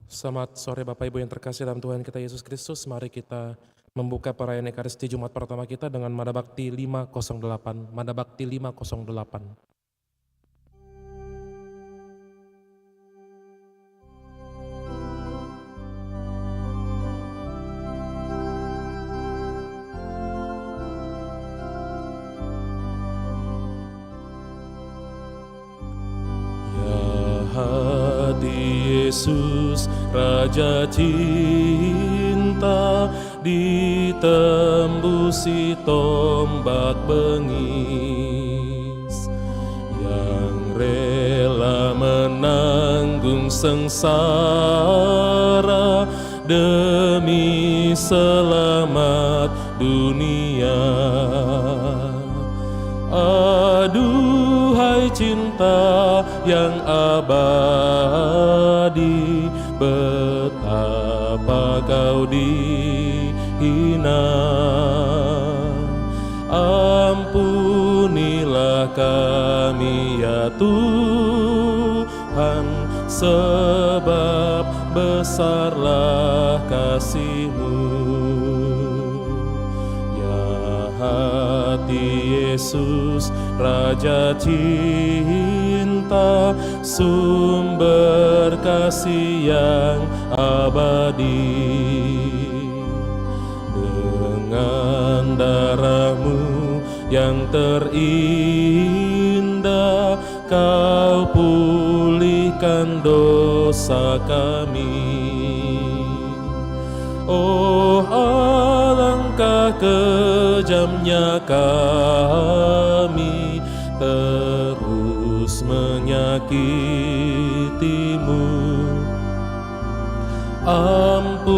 Selamat sore Bapak Ibu yang terkasih dalam Tuhan kita Yesus Kristus. Mari kita membuka perayaan Ekaristi Jumat pertama kita dengan Mada Bakti 508. Mada Bakti 508. Hati Yesus Raja cinta ditembusi tombak bengis, yang rela menanggung sengsara demi selamat dunia. Aduhai cinta yang abadi, betapa kau dihina. Ampunilah kami ya Tuhan, sebab besarlah kasih-Mu. Hati Yesus Raja cinta, sumber kasih yang abadi. Dengan darah-Mu yang terindah, Kau pulihkan dosa kami. Oh, alangkah kejamnya kami terus menyakiti-Mu. Ampunilah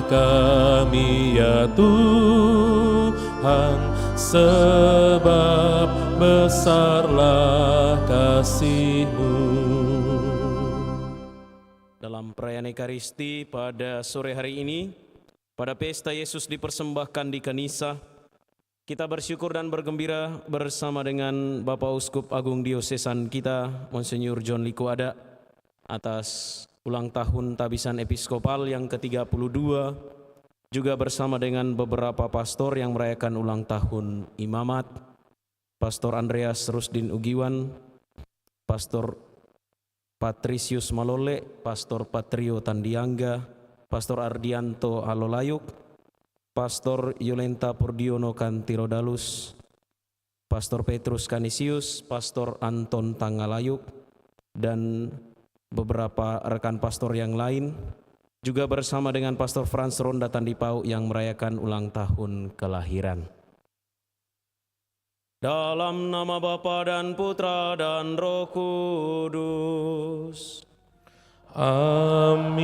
kami ya Tuhan, sebab besarlah kasih-Mu. Dalam perayaan Ekaristi pada sore hari ini, pada pesta Yesus dipersembahkan di Kanisa, kita bersyukur dan bergembira bersama dengan Bapak Uskup Agung Diosesan kita, Monsinyur John Liko Ada, atas ulang tahun Tabisan Episkopal yang ke-32, juga bersama dengan beberapa pastor yang merayakan ulang tahun imamat, Pastor Andreas Rusdin Ugiwan, Pastor Patricius Malole, Pastor Patrio Tandiangga, Pastor Ardianto Alolayuk, Pastor Yolenta Purdiono Kantirodalus, Pastor Petrus Kanisius, Pastor Anton Tangalayuk, dan beberapa rekan pastor yang lain, juga bersama dengan Pastor Frans Ronda Tandipau yang merayakan ulang tahun kelahiran. Dalam nama Bapa dan Putra dan Roh Kudus. Amin.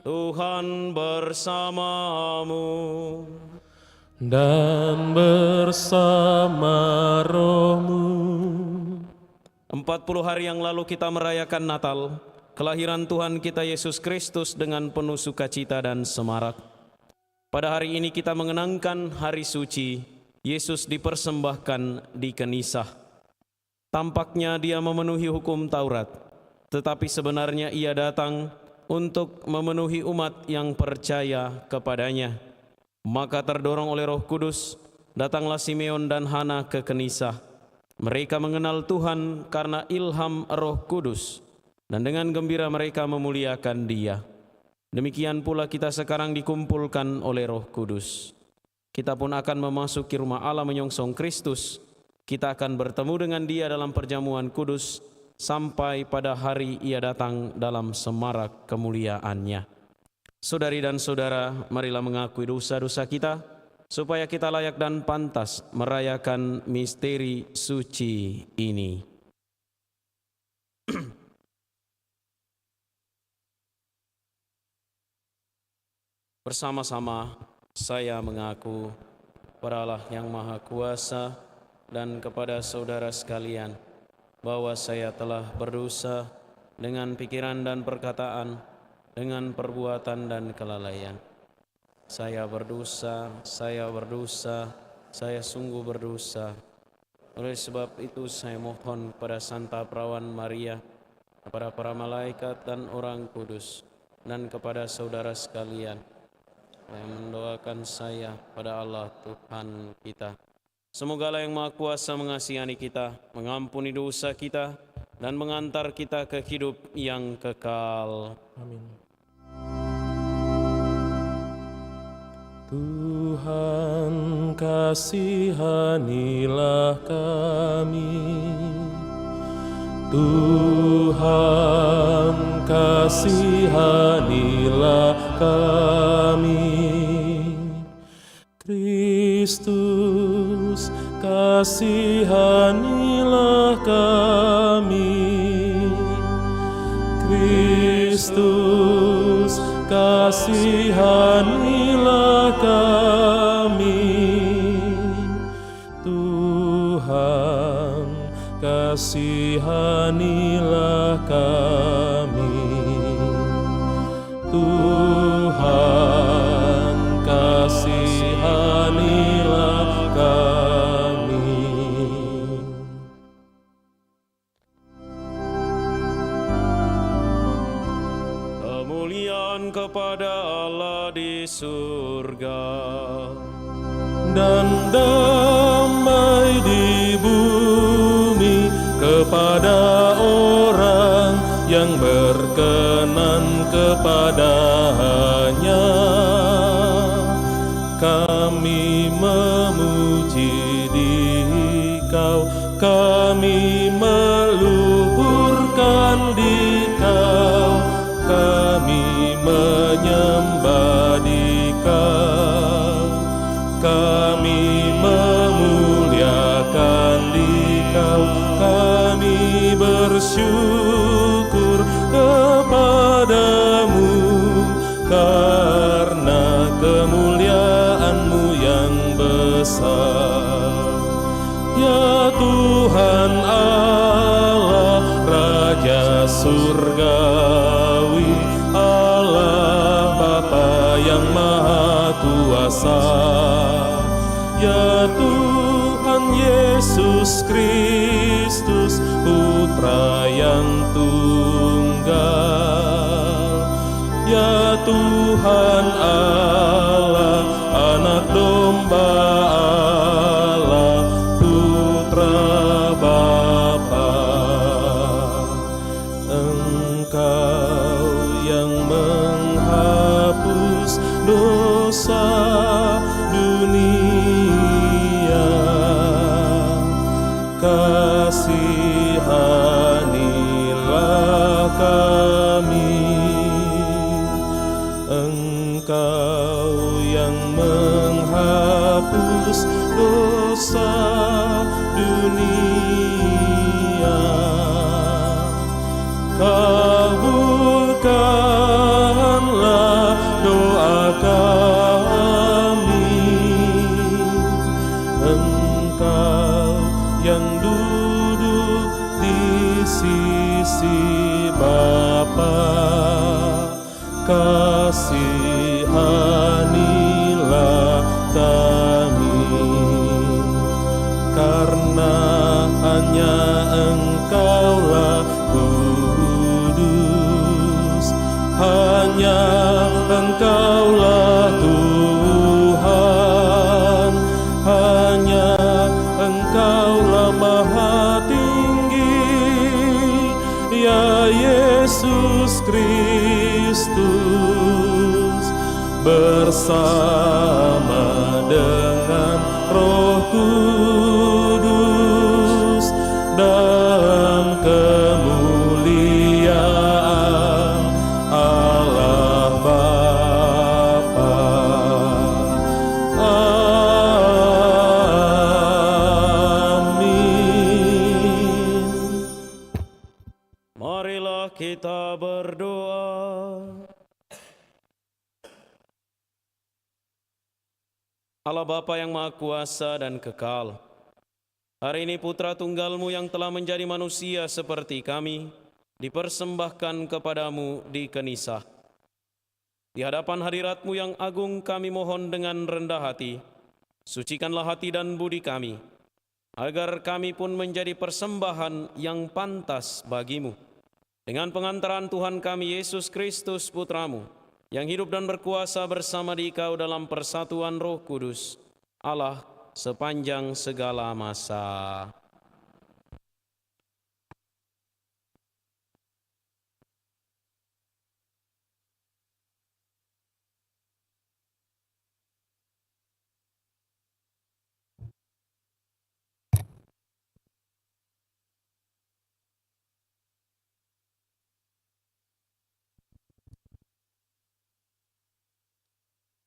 Tuhan bersamamu Dan bersama roh-Mu. 40 hari yang lalu kita merayakan Natal, kelahiran Tuhan kita Yesus Kristus dengan penuh sukacita dan semarak. Pada hari ini kita mengenangkan hari suci, Yesus dipersembahkan di Kenisah. Tampaknya Dia memenuhi hukum Taurat, tetapi sebenarnya Ia datang untuk memenuhi umat yang percaya kepadanya. Maka terdorong oleh Roh Kudus, datanglah Simeon dan Hana ke Kenisah. Mereka mengenal Tuhan karena ilham Roh Kudus, dan dengan gembira mereka memuliakan Dia. Demikian pula kita sekarang dikumpulkan oleh Roh Kudus. Kita pun akan memasuki rumah Allah menyongsong Kristus. Kita akan bertemu dengan Dia dalam perjamuan kudus sampai pada hari Ia datang dalam semarak kemuliaan-Nya. Saudari dan saudara, marilah mengakui dosa-dosa kita supaya kita layak dan pantas merayakan misteri suci ini. Bersama-sama saya mengaku kepada Allah yang Maha Kuasa dan kepada saudara sekalian bahwa saya telah berdosa dengan pikiran dan perkataan, dengan perbuatan dan kelalaian. Saya berdosa, saya sungguh berdosa. Oleh sebab itu saya mohon kepada Santa Perawan Maria, kepada para malaikat dan orang kudus, dan kepada saudara sekalian yang mendoakan saya pada Allah Tuhan kita. Semoga Allah yang Maha Kuasa mengasihani kita, mengampuni dosa kita, dan mengantar kita ke hidup yang kekal. Amin. Tuhan, kasihanilah kami. Tuhan, kasihanilah kami. Kristus, kasihanilah kami. Kristus, kasihanilah kami. Tuhan, kasihanilah kami. Tuhan, kasihanilah kami. Kemuliaan kepada Allah di surga Dan damai di bumi kepada orang yang berkenan kepadanya. Kami memuji Dikau, kami meluhurkan Dikau, kami menyembah Dikau, kami memuliakan Dikau, kami bersyukur kepadamu karena kemuliaan-Mu yang besar. Ya Tuhan Allah, Raja surgawi, Allah Bapa yang Maha Kuasa. Ya Tuhan Yesus Kristus, Putra yang tunggal. Ya Tuhan Allah, Anak Domba Allah, Putra Bapa. Engkau yang menghapus dosa dunia, kasihanilah kami. Engkau yang menghapus dosa dunia, kabulkanlah doa kami. Engkau yang duduk di sisi Bapa, kasihanilah kami. Karena hanya Engkaulah kudus, hanya Engkaulah Tuhan, hanya Engkaulah Maha Tinggi, ya Yesus Kristus, bersama dengan Roh Kudus dalam kemuliaan Allah Bapa. Amin. Marilah kita berdoa. Allah Bapa yang Maha Kuasa dan Kekal, hari ini Putra Tunggal-Mu yang telah menjadi manusia seperti kami, dipersembahkan kepadamu di Kenisah. Di hadapan hadirat-Mu yang agung kami mohon dengan rendah hati, sucikanlah hati dan budi kami, agar kami pun menjadi persembahan yang pantas bagi-Mu. Dengan pengantaran Tuhan kami Yesus Kristus Putramu, yang hidup dan berkuasa bersama Dikau dalam persatuan Roh Kudus, Allah sepanjang segala masa.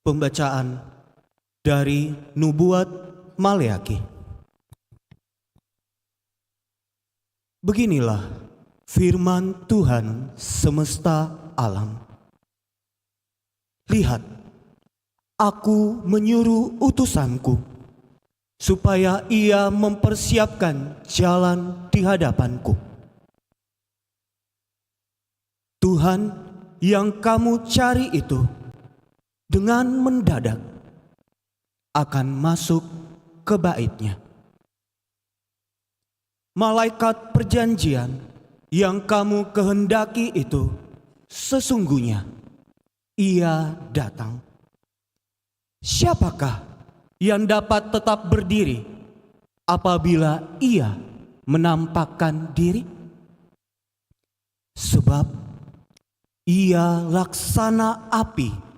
Pembacaan dari Nubuat Maleaki. Beginilah firman Tuhan semesta alam. Lihat, aku menyuruh utusanku supaya ia mempersiapkan jalan di hadapanku. Tuhan yang kamu cari itu dengan mendadak akan masuk ke bait-Nya. Malaikat perjanjian yang kamu kehendaki itu sesungguhnya ia datang. Siapakah yang dapat tetap berdiri apabila ia menampakkan diri? Sebab ia laksana api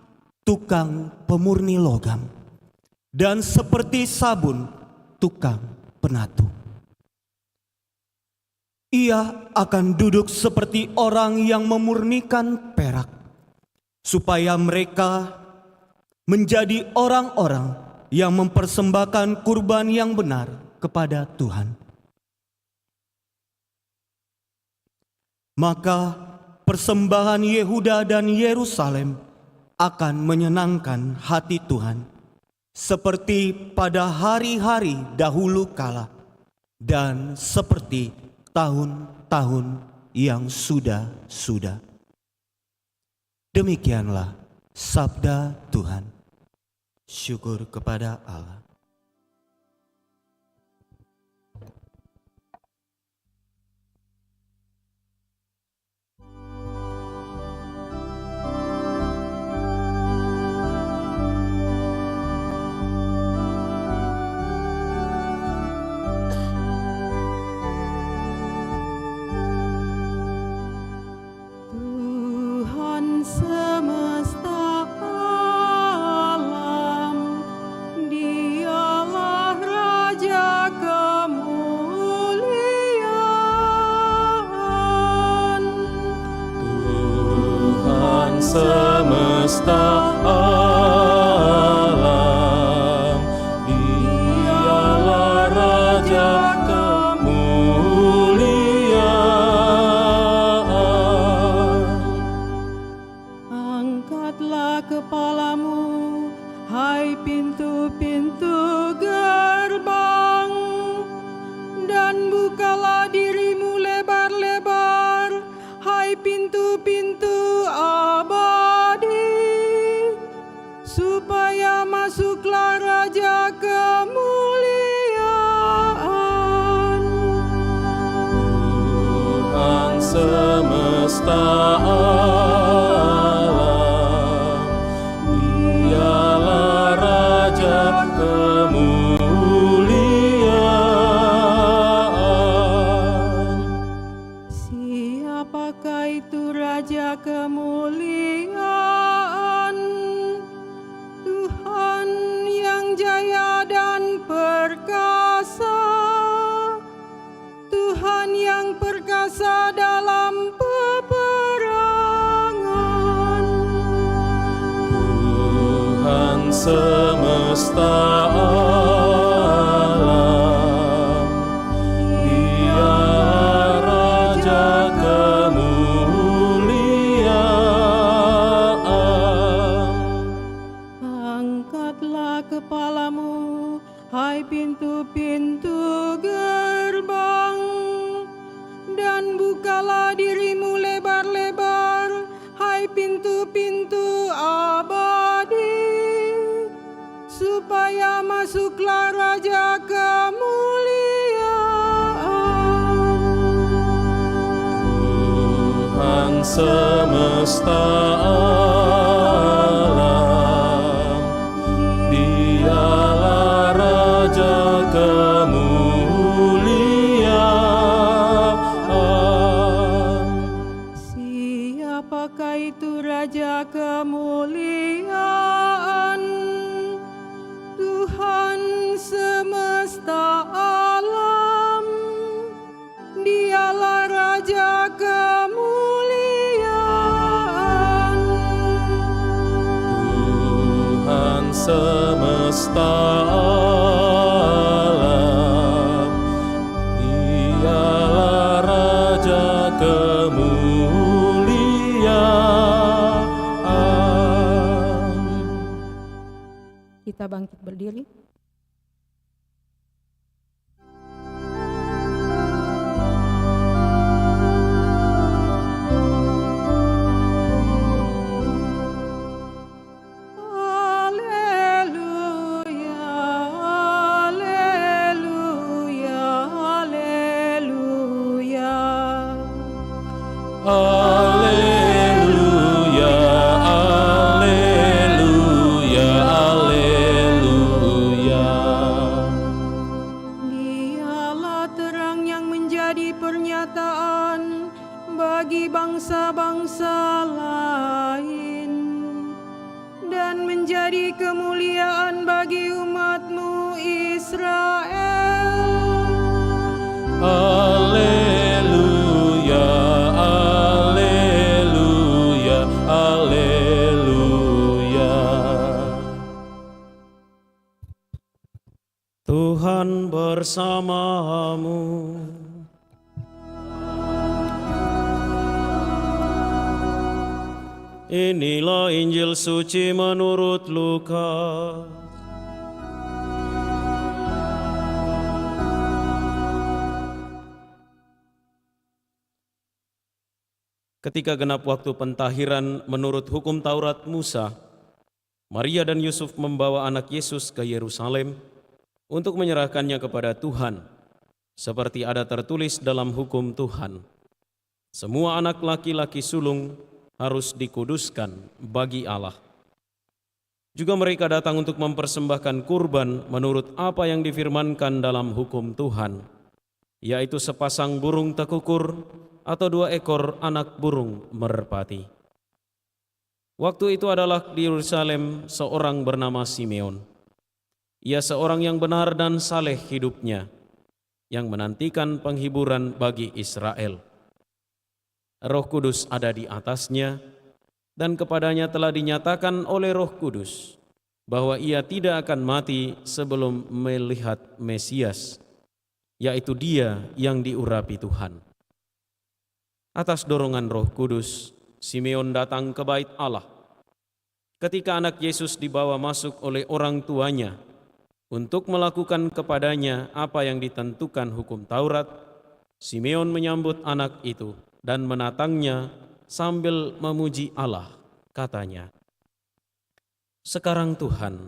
tukang pemurni logam, dan seperti sabun tukang penatu. Ia akan duduk seperti orang yang memurnikan perak, supaya mereka menjadi orang-orang yang mempersembahkan kurban yang benar kepada Tuhan. Maka persembahan Yehuda dan Yerusalem akan menyenangkan hati Tuhan, seperti pada hari-hari dahulu kala, dan seperti tahun-tahun yang sudah-sudah. Demikianlah sabda Tuhan. Syukur kepada Allah. Semesta alam, Dialah Raja kemuliaan. Tuhan semesta alam, Dialah Raja Kepalamu, hai pintu-pintu gerbang, dan bukalah dirimu lebar-lebar, hai pintu-pintu abadi, supaya masuklah Raja kemuliaan. Tuhan semesta kemuliaan, Tuhan yang jaya dan perkasa, Tuhan yang perkasa dalam peperangan. Tuhan semesta alam, Dia Raja kepalamu, hai pintu-pintu gerbang, dan bukalah dirimu lebar-lebar, hai pintu-pintu abadi, supaya masuklah Raja kemuliaan. semesta alam, Dialah Raja kemuliaan. Siapakah itu Raja kemuliaan? Tuhan semesta alam, Dialah Raja kemuliaan. Tuhan semesta alam, Dialah Raja kemuliaan. Kita bangkit berdiri. Haleluya, haleluya, haleluya. Haleluya, haleluya, haleluya. Dialah terang yang menjadi pernyataan bagi bangsa-bangsa lain dan menjadi kemuliaan bagi umat-Mu Israel. Haleluya, haleluya, haleluya. Tuhan bersamamu. Inilah Injil suci menurut Lukas. Ketika genap waktu pentahiran menurut hukum Taurat Musa, Maria dan Yusuf membawa anak Yesus ke Yerusalem untuk menyerahkannya kepada Tuhan, seperti ada tertulis dalam hukum Tuhan. Semua anak laki-laki sulung harus dikuduskan bagi Allah. Juga mereka datang untuk mempersembahkan kurban menurut apa yang difirmankan dalam hukum Tuhan, yaitu sepasang burung tekukur atau 2 ekor anak burung merpati. Waktu itu adalah di Yerusalem seorang bernama Simeon. Ia seorang yang benar dan saleh hidupnya, yang menantikan penghiburan bagi Israel. Roh Kudus ada di atasnya, dan kepadanya telah dinyatakan oleh Roh Kudus bahwa ia tidak akan mati sebelum melihat Mesias, yaitu Dia yang diurapi Tuhan. Atas dorongan Roh Kudus, Simeon datang ke bait Allah. Ketika anak Yesus dibawa masuk oleh orang tuanya untuk melakukan kepadanya apa yang ditentukan hukum Taurat, Simeon menyambut anak itu dan menatangnya sambil memuji Allah, katanya, "Sekarang Tuhan,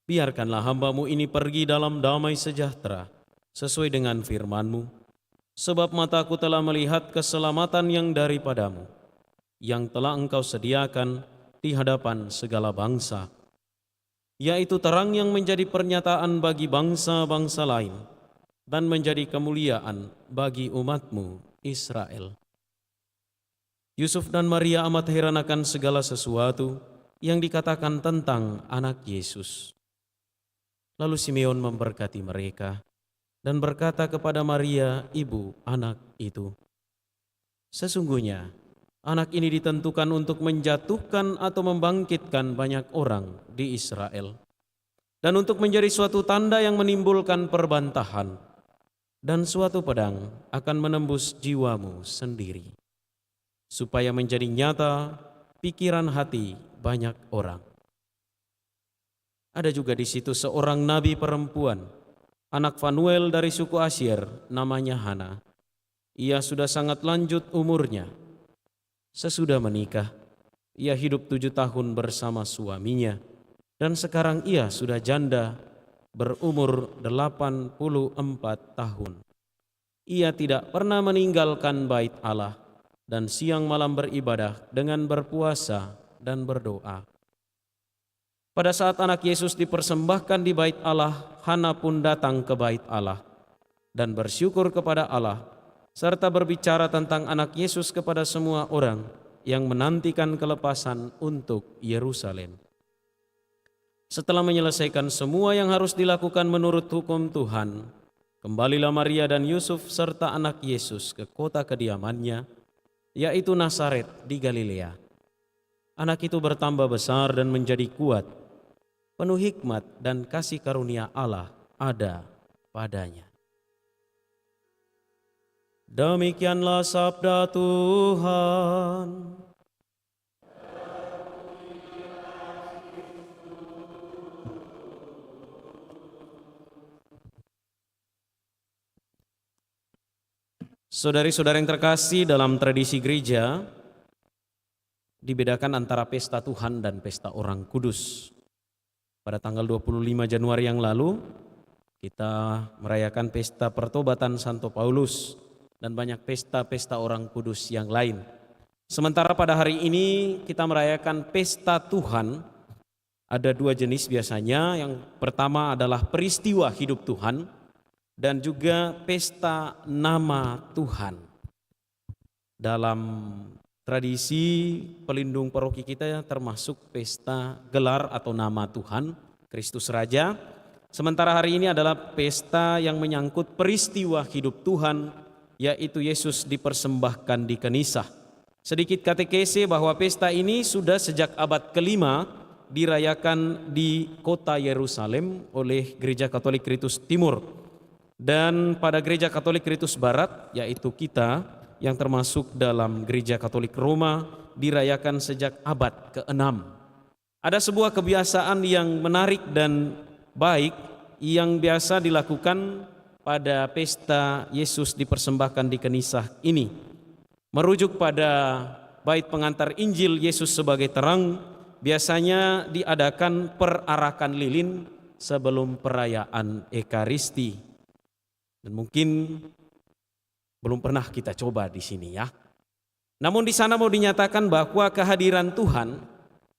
biarkanlah hamba-Mu ini pergi dalam damai sejahtera, sesuai dengan firman-Mu. Sebab mataku telah melihat keselamatan yang daripada-Mu, yang telah Engkau sediakan di hadapan segala bangsa, yaitu terang yang menjadi pernyataan bagi bangsa-bangsa lain dan menjadi kemuliaan bagi umat-Mu Israel." Yusuf dan Maria amat heran akan segala sesuatu yang dikatakan tentang anak Yesus. Lalu Simeon memberkati mereka dan berkata kepada Maria, ibu anak itu, "Sesungguhnya anak ini ditentukan untuk menjatuhkan atau membangkitkan banyak orang di Israel, dan untuk menjadi suatu tanda yang menimbulkan perbantahan, dan suatu pedang akan menembus jiwamu sendiri, supaya menjadi nyata pikiran hati banyak orang." Ada juga di situ seorang nabi perempuan, anak Fanuel dari suku Asyir, namanya Hana. Ia sudah sangat lanjut umurnya. Sesudah menikah, ia hidup 7 tahun bersama suaminya, dan sekarang ia sudah janda berumur 84 tahun. Ia tidak pernah meninggalkan bait Allah dan siang malam beribadah dengan berpuasa dan berdoa. Pada saat anak Yesus dipersembahkan di bait Allah, Hana pun datang ke bait Allah dan bersyukur kepada Allah, serta berbicara tentang anak Yesus kepada semua orang yang menantikan kelepasan untuk Yerusalem. Setelah menyelesaikan semua yang harus dilakukan menurut hukum Tuhan, kembalilah Maria dan Yusuf serta anak Yesus ke kota kediamannya, yaitu Nazaret di Galilea. Anak itu bertambah besar dan menjadi kuat, penuh hikmat dan kasih karunia Allah ada padanya. Demikianlah sabda Tuhan. Saudari-saudara yang terkasih, dalam tradisi gereja dibedakan antara pesta Tuhan dan pesta orang kudus. Pada tanggal 25 Januari yang lalu kita merayakan pesta pertobatan Santo Paulus dan banyak pesta-pesta orang kudus yang lain. Sementara pada hari ini kita merayakan pesta Tuhan. Ada dua jenis biasanya. Yang pertama adalah peristiwa hidup Tuhan dan juga pesta nama Tuhan. Dalam tradisi pelindung paroki kita termasuk pesta gelar atau nama Tuhan, Kristus Raja. Sementara hari ini adalah pesta yang menyangkut peristiwa hidup Tuhan, yaitu Yesus dipersembahkan di Kenisah. Sedikit katekese bahwa pesta ini sudah sejak abad ke-5 dirayakan di kota Yerusalem oleh Gereja Katolik Ritus Timur. Dan pada Gereja Katolik Ritus Barat, yaitu kita yang termasuk dalam Gereja Katolik Roma, dirayakan sejak abad ke-6. Ada sebuah kebiasaan yang menarik dan baik yang biasa dilakukan pada pesta Yesus dipersembahkan di Kenisah ini. Merujuk pada bait pengantar Injil Yesus sebagai terang, biasanya diadakan perarakan lilin sebelum perayaan Ekaristi. Dan mungkin belum pernah kita coba di sini ya. Namun di sana mau dinyatakan bahwa kehadiran Tuhan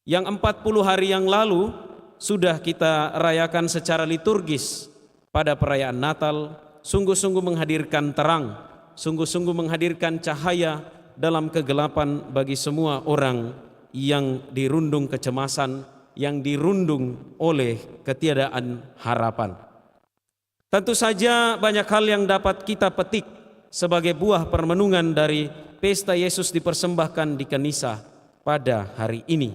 yang 40 hari yang lalu sudah kita rayakan secara liturgis pada perayaan Natal, sungguh-sungguh menghadirkan terang, sungguh-sungguh menghadirkan cahaya dalam kegelapan bagi semua orang yang dirundung kecemasan, yang dirundung oleh ketiadaan harapan. Tentu saja banyak hal yang dapat kita petik sebagai buah permenungan dari pesta Yesus dipersembahkan di Kenisah pada hari ini.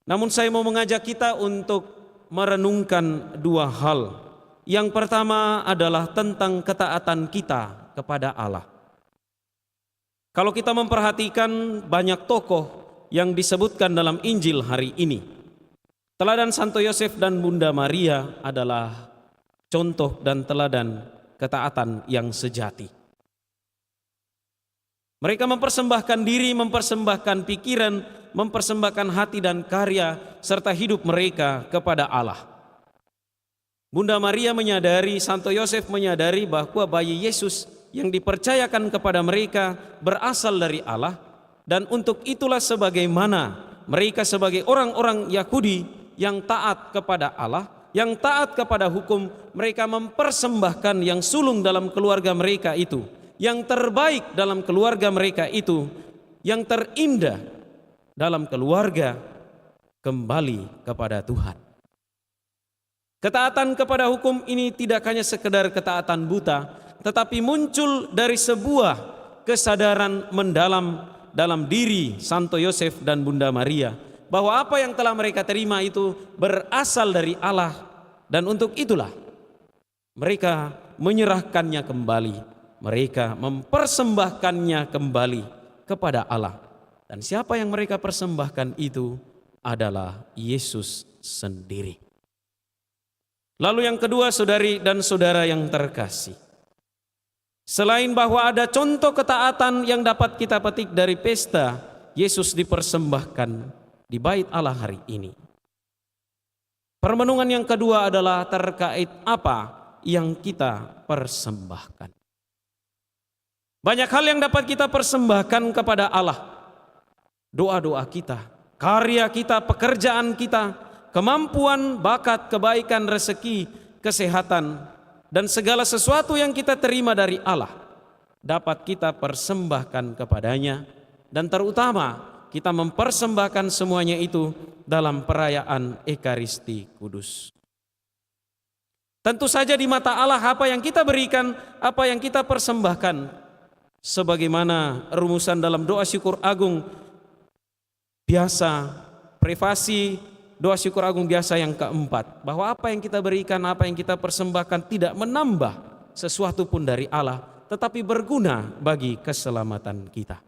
Namun saya mau mengajak kita untuk merenungkan dua hal. Yang pertama adalah tentang ketaatan kita kepada Allah. Kalau kita memperhatikan banyak tokoh yang disebutkan dalam Injil hari ini, teladan Santo Yosef dan Bunda Maria adalah contoh dan teladan ketaatan yang sejati. Mereka mempersembahkan diri, mempersembahkan pikiran, mempersembahkan hati dan karya serta hidup mereka kepada Allah. Bunda Maria menyadari, Santo Yosef menyadari bahwa bayi Yesus yang dipercayakan kepada mereka berasal dari Allah, dan untuk itulah sebagaimana mereka sebagai orang-orang Yahudi yang taat kepada Allah, yang taat kepada hukum, mereka mempersembahkan yang sulung dalam keluarga mereka itu, yang terbaik dalam keluarga mereka itu, yang terindah dalam keluarga, kembali kepada Tuhan. Ketaatan kepada hukum ini tidak hanya sekedar ketaatan buta, tetapi muncul dari sebuah kesadaran mendalam dalam diri Santo Yosef dan Bunda Maria, bahwa apa yang telah mereka terima itu berasal dari Allah, dan untuk itulah mereka menyerahkannya kembali, mereka mempersembahkannya kembali kepada Allah. Dan siapa yang mereka persembahkan itu adalah Yesus sendiri. Lalu yang kedua, saudari dan saudara yang terkasih, selain bahwa ada contoh ketaatan yang dapat kita petik dari pesta Yesus dipersembahkan di bait Allah hari ini, permenungan yang kedua adalah terkait apa yang kita persembahkan. Banyak hal yang dapat kita persembahkan kepada Allah. Doa-doa kita, karya kita, pekerjaan kita, kemampuan, bakat, kebaikan, rezeki, kesehatan, dan segala sesuatu yang kita terima dari Allah dapat kita persembahkan kepadanya. Dan terutama kita mempersembahkan semuanya itu dalam perayaan Ekaristi Kudus. Tentu saja di mata Allah apa yang kita berikan, apa yang kita persembahkan, sebagaimana rumusan dalam doa syukur agung biasa, privasi doa syukur agung biasa yang keempat, bahwa apa yang kita berikan, apa yang kita persembahkan tidak menambah sesuatu pun dari Allah, tetapi berguna bagi keselamatan kita.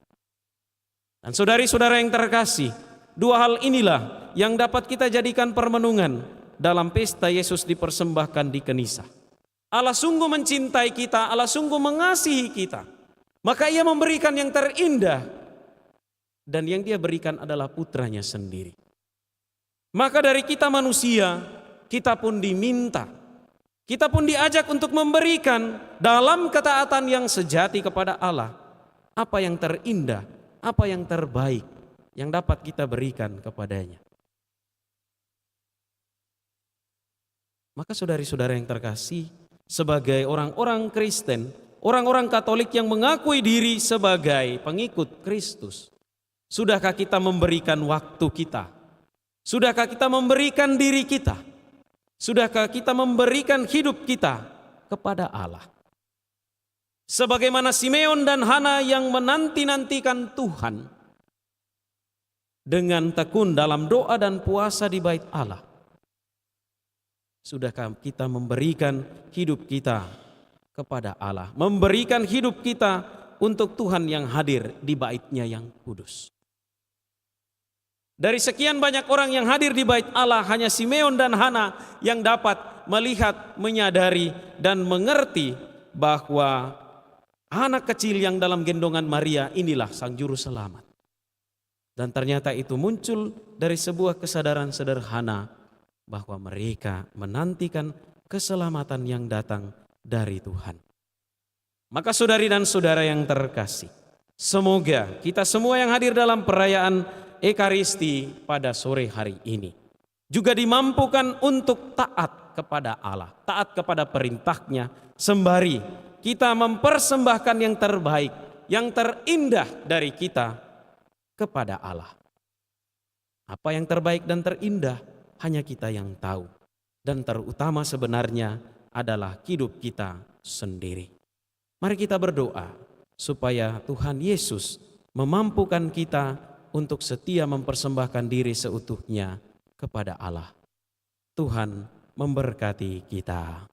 Dan saudari-saudara yang terkasih, dua hal inilah yang dapat kita jadikan permenungan dalam pesta Yesus dipersembahkan di Kenisa. Allah sungguh mencintai kita, Allah sungguh mengasihi kita, maka Ia memberikan yang terindah, dan yang Dia berikan adalah putranya sendiri. Maka dari kita manusia, kita pun diminta, kita pun diajak untuk memberikan dalam ketaatan yang sejati kepada Allah apa yang terindah, apa yang terbaik yang dapat kita berikan kepadanya. Maka saudari-saudara yang terkasih, sebagai orang-orang Kristen, orang-orang Katolik yang mengakui diri sebagai pengikut Kristus, sudahkah kita memberikan waktu kita? Sudahkah kita memberikan diri kita? Sudahkah kita memberikan hidup kita kepada Allah? Sebagaimana Simeon dan Hana yang menanti-nantikan Tuhan dengan tekun dalam doa dan puasa di bait Allah. Sudahkah kita memberikan hidup kita kepada Allah, memberikan hidup kita untuk Tuhan yang hadir di bait-Nya yang kudus. Dari sekian banyak orang yang hadir di bait Allah, hanya Simeon dan Hana yang dapat melihat, menyadari, dan mengerti bahwa anak kecil yang dalam gendongan Maria inilah Sang Juru Selamat. Dan ternyata itu muncul dari sebuah kesadaran sederhana bahwa mereka menantikan keselamatan yang datang dari Tuhan. Maka saudari dan saudara yang terkasih, semoga kita semua yang hadir dalam perayaan Ekaristi pada sore hari ini juga dimampukan untuk taat kepada Allah, taat kepada perintah-Nya, sembari kita mempersembahkan yang terbaik, yang terindah dari kita kepada Allah. Apa yang terbaik dan terindah hanya kita yang tahu, dan terutama sebenarnya adalah hidup kita sendiri. Mari kita berdoa supaya Tuhan Yesus memampukan kita untuk setia mempersembahkan diri seutuhnya kepada Allah. Tuhan memberkati kita.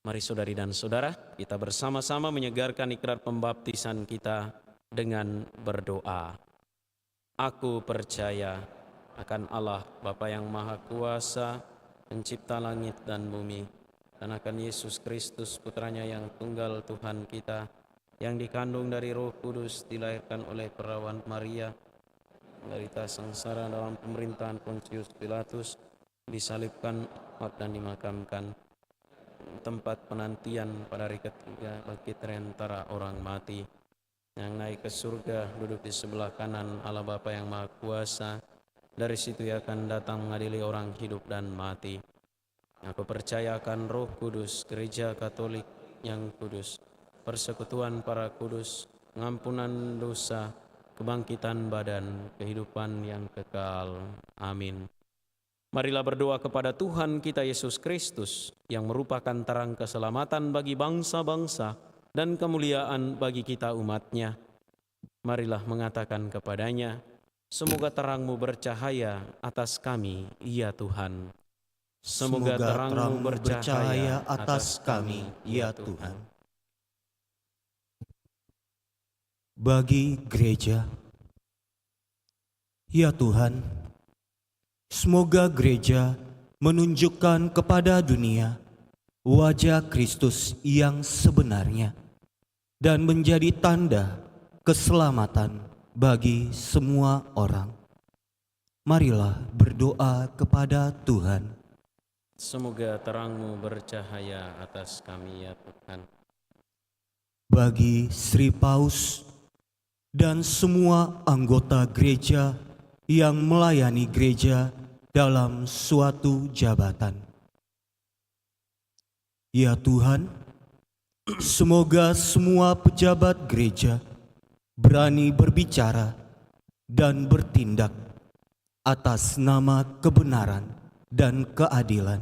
Mari saudari dan saudara, kita bersama-sama menyegarkan ikrar pembaptisan kita dengan berdoa. Aku percaya akan Allah Bapa yang Maha Kuasa, pencipta langit dan bumi, dan akan Yesus Kristus putranya yang tunggal Tuhan kita, yang dikandung dari Roh Kudus, dilahirkan oleh perawan Maria, menderita sengsara dalam pemerintahan Pontius Pilatus, disalibkan, mati dan dimakamkan, tempat penantian pada hari ketiga bangkit dari antara orang mati, yang naik ke surga, duduk di sebelah kanan Allah Bapa yang Maha Kuasa. Dari situ Ia akan datang mengadili orang hidup dan mati. Aku percaya akan Roh Kudus, Gereja Katolik yang kudus, persekutuan para kudus, pengampunan dosa, kebangkitan badan, kehidupan yang kekal. Amin. Marilah berdoa kepada Tuhan kita Yesus Kristus yang merupakan terang keselamatan bagi bangsa-bangsa dan kemuliaan bagi kita umat-Nya. Marilah mengatakan kepadanya, semoga terang-Mu bercahaya atas kami, ya Tuhan. Semoga terang-Mu bercahaya atas kami, ya Tuhan. Bagi gereja, ya Tuhan, semoga gereja menunjukkan kepada dunia wajah Kristus yang sebenarnya dan menjadi tanda keselamatan bagi semua orang. Marilah berdoa kepada Tuhan. Semoga terang-Mu bercahaya atas kami ya Tuhan. Bagi Sri Paus dan semua anggota gereja yang melayani gereja dalam suatu jabatan. Ya Tuhan, semoga semua pejabat gereja berani berbicara dan bertindak atas nama kebenaran dan keadilan,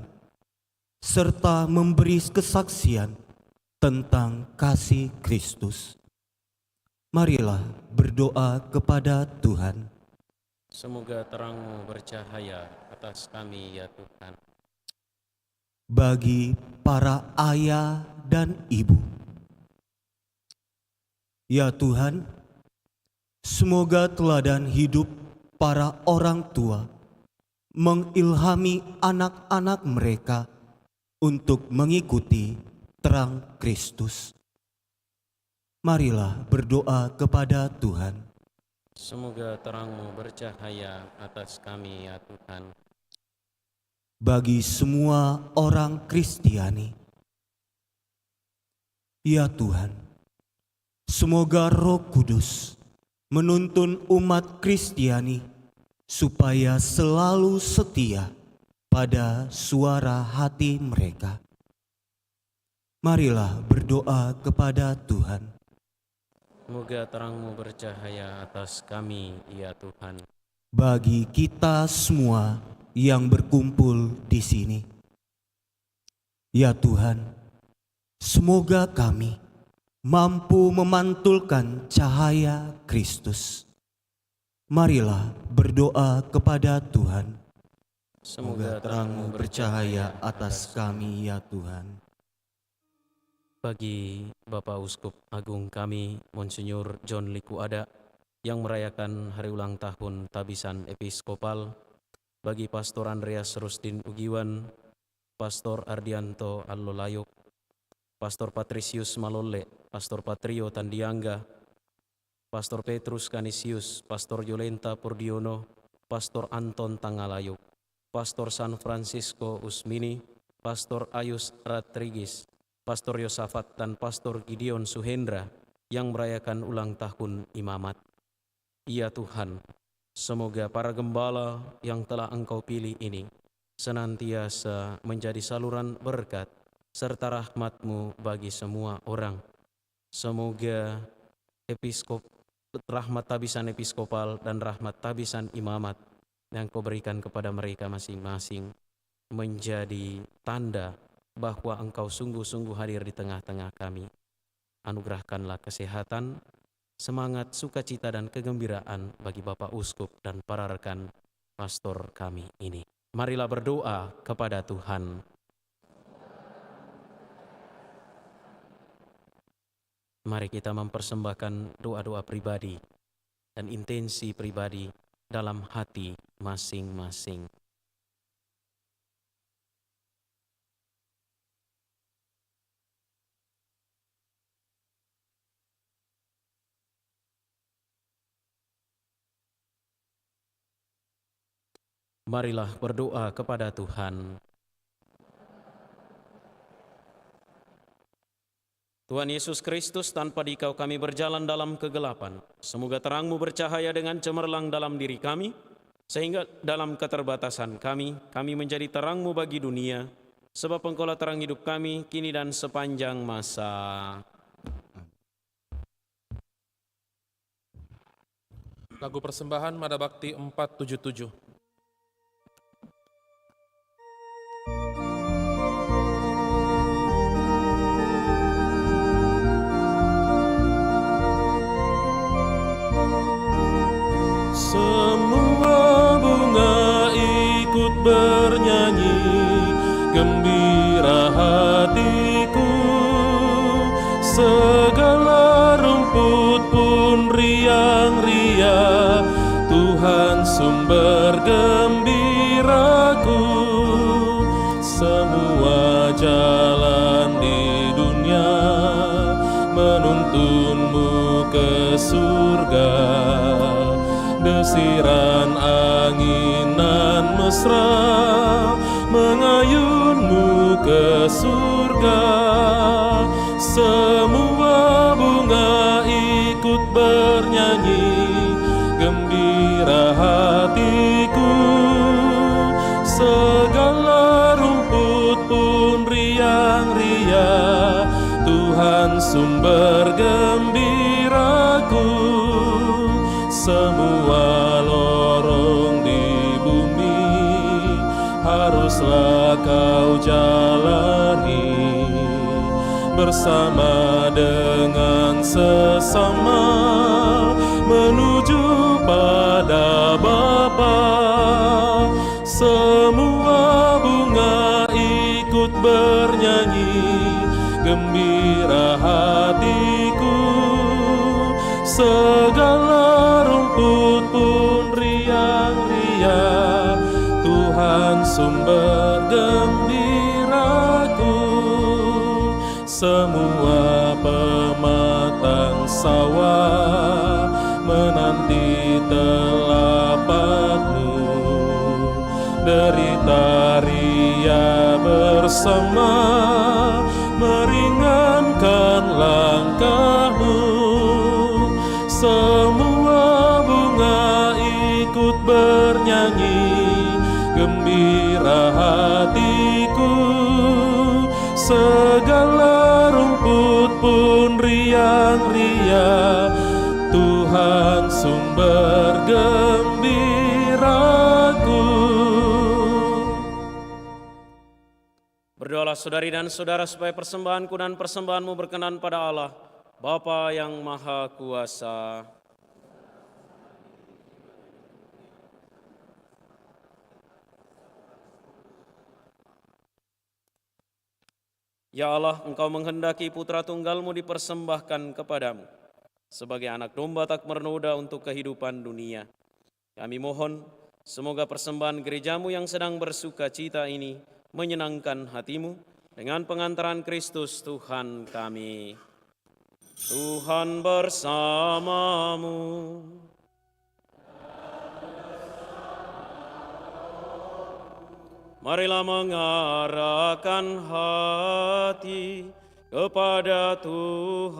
serta memberi kesaksian tentang kasih Kristus. Marilah berdoa kepada Tuhan. Semoga terang-Mu bercahaya atas kami ya Tuhan. Bagi para ayah dan ibu, ya Tuhan, semoga teladan hidup para orang tua mengilhami anak-anak mereka untuk mengikuti terang Kristus. Marilah berdoa kepada Tuhan. Semoga terang-Mu bercahaya atas kami ya Tuhan. Bagi semua orang Kristiani, ya Tuhan, semoga Roh Kudus menuntun umat Kristiani supaya selalu setia pada suara hati mereka. Marilah berdoa kepada Tuhan. Semoga terang-Mu bercahaya atas kami ya Tuhan. Bagi kita semua yang berkumpul di sini, ya Tuhan, semoga kami mampu memantulkan cahaya Kristus. Marilah berdoa kepada Tuhan. Semoga terang-Mu bercahaya atas kami ya Tuhan. Bagi Bapak Uskup Agung kami, Monsinyur John Likuada, yang merayakan hari ulang tahun Tabisan Episkopal, bagi Pastor Andreas Rusdin Ugiwan, Pastor Ardianto Allolayuk, Pastor Patricius Malole, Pastor Patrio Tandiangga, Pastor Petrus Canisius, Pastor Yolenta Purdiono, Pastor Anton Tangalayuk, Pastor San Francisco Usmini, Pastor Ayus Rodriguez, Pastor Yosafat dan Pastor Gideon Suhendra yang merayakan ulang tahun imamat. Ya Tuhan, semoga para gembala yang telah Engkau pilih ini senantiasa menjadi saluran berkat serta rahmat-Mu bagi semua orang. Semoga rahmat tabisan episkopal dan rahmat tabisan imamat yang Kau berikan kepada mereka masing-masing menjadi tanda bahwa Engkau sungguh-sungguh hadir di tengah-tengah kami. Anugerahkanlah kesehatan, semangat, sukacita, dan kegembiraan bagi Bapak Uskup dan para rekan pastor kami ini. Marilah berdoa kepada Tuhan. Mari kita mempersembahkan doa-doa pribadi dan intensi pribadi dalam hati masing-masing. Marilah berdoa kepada Tuhan. Tuhan Yesus Kristus, tanpa Dikau kami berjalan dalam kegelapan. Semoga terang-Mu bercahaya dengan cemerlang dalam diri kami, sehingga dalam keterbatasan kami menjadi terang-Mu bagi dunia, sebab Engkaulah terang hidup kami, kini dan sepanjang masa. Lagu persembahan Mada Bakti 477. Semua bunga ikut bernyanyi, gembira hatiku. Segala rumput pun riang-riang, Tuhan sumber gembiraku. Semua jalan surga. Desiran angin nan mesra mengayunmu ke surga. Semua bunga ikut bernyanyi, gembira hatiku. Segala rumput pun riang-riang, Tuhan sumber gembiraku. Semua lorong di bumi haruslah kau jalani, bersama dengan sesama menuju pada Bapa. Semua bunga ikut bernyanyi, gembira hatiku. Segala rumput pun riang-riang, Tuhan sumber gembiraku. Semua pematang sawah menanti telapakmu. Derita ria bersama meringankan langkahmu. Semua bunga ikut bernyanyi, gembira hatiku. Segala rumput pun riang-riang, Tuhan sumber gembiraku. Berdoalah saudari dan saudara supaya persembahanku dan persembahanmu berkenan pada Allah, Bapa yang Maha Kuasa. Ya Allah, Engkau menghendaki putra tunggalmu dipersembahkan kepadamu sebagai anak domba tak bernoda untuk kehidupan dunia. Kami mohon, semoga persembahan gerejamu yang sedang bersuka cita ini menyenangkan hatimu dengan pengantaran Kristus Tuhan kami. Tuhan bersamamu. Marilah mengarahkan hati kepada Tuhan.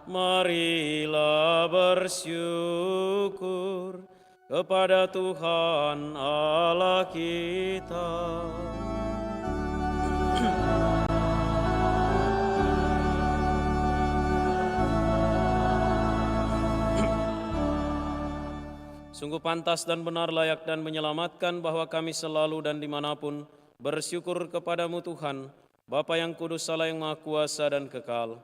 Marilah bersyukur kepada Tuhan Allah kita. Sungguh pantas dan benar, layak dan menyelamatkan bahwa kami selalu dan dimanapun bersyukur kepadamu Tuhan, Bapa yang kudus, Allah yang maha kuasa dan kekal.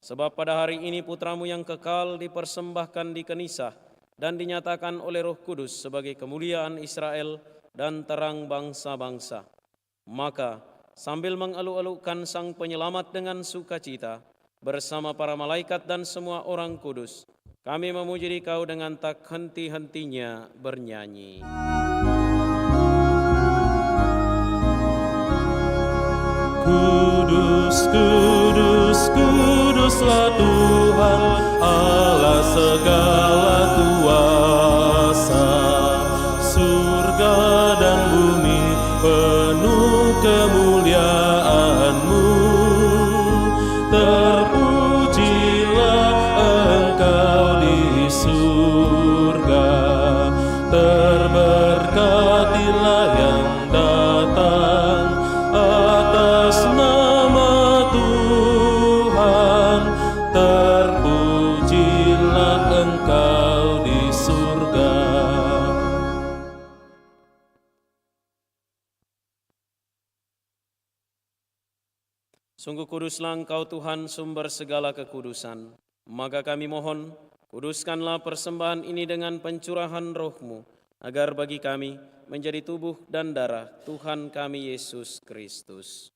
Sebab pada hari ini putramu yang kekal dipersembahkan di Kenisah dan dinyatakan oleh Roh Kudus sebagai kemuliaan Israel dan terang bangsa-bangsa. Maka sambil mengeluk-elukkan Sang Penyelamat dengan sukacita bersama para malaikat dan semua orang kudus, kami memuji Dikau dengan tak henti-hentinya bernyanyi. Kudus, kudus, kuduslah Tuhan Allah segala kuasa. Surga dan bumi penuh kemuliaan-Mu. Terpujilah Engkau di surga, terberkatilah yang datang atas nama Tuhan. Terpujilah Engkau di surga. Sungguh kuduslah Engkau Tuhan, sumber segala kekudusan. Maka kami mohon, kuduskanlah persembahan ini dengan pencurahan Roh-Mu, agar bagi kami menjadi tubuh dan darah Tuhan kami Yesus Kristus.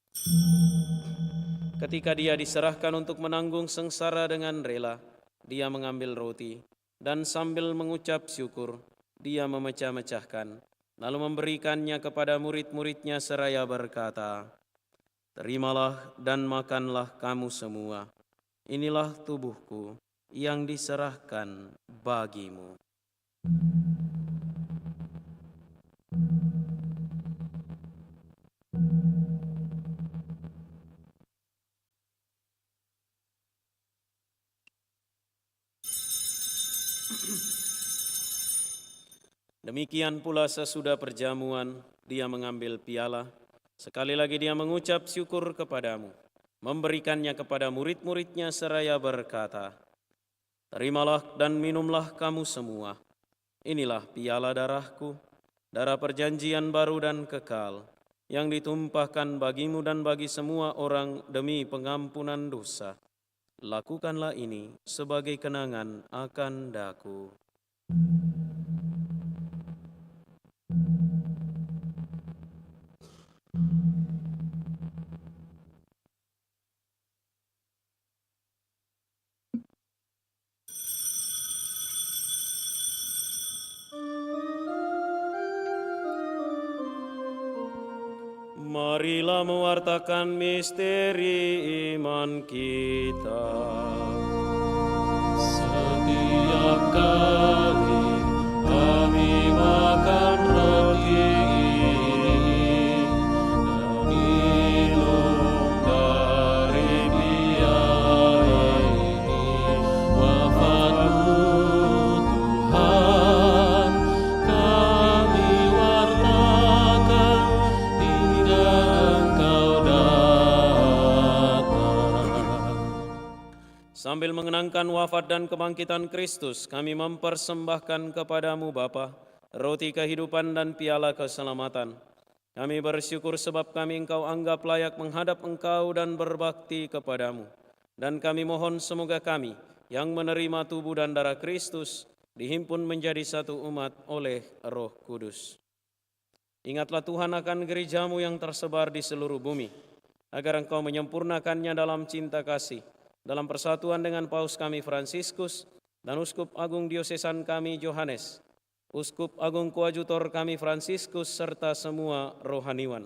Ketika Dia diserahkan untuk menanggung sengsara dengan rela, Dia mengambil roti, dan sambil mengucap syukur, Dia memecah-mecahkan, lalu memberikannya kepada murid-muridnya seraya berkata, "Terimalah dan makanlah kamu semua. Inilah tubuhku yang diserahkan bagimu." Demikian pula sesudah perjamuan, dia mengambil piala. Sekali lagi dia mengucap syukur kepadamu, memberikannya kepada murid-muridnya seraya berkata, "Terimalah dan minumlah kamu semua. Inilah piala darahku, darah perjanjian baru dan kekal, yang ditumpahkan bagimu dan bagi semua orang demi pengampunan dosa. Lakukanlah ini sebagai kenangan akan daku." Marilah mewartakan misteri iman kita. Setiap kali kami makan roti ini dan minum dari piala ini, wafat-Mu Tuhan kami wartakan hingga Engkau datang. Sambil mengenangkan wafat dan kebangkitan Kristus, kami mempersembahkan kepadamu Bapa, roti kehidupan dan piala keselamatan. Kami bersyukur sebab kami Engkau anggap layak menghadap Engkau dan berbakti kepadamu. Dan kami mohon semoga kami yang menerima tubuh dan darah Kristus dihimpun menjadi satu umat oleh Roh Kudus. Ingatlah Tuhan akan gerejamu yang tersebar di seluruh bumi, agar Engkau menyempurnakannya dalam cinta kasih, dalam persatuan dengan Paus kami Fransiskus dan Uskup Agung Diosesan kami Yohanes, Uskup Agung Koadjutor kami Fransiskus, serta semua rohaniwan.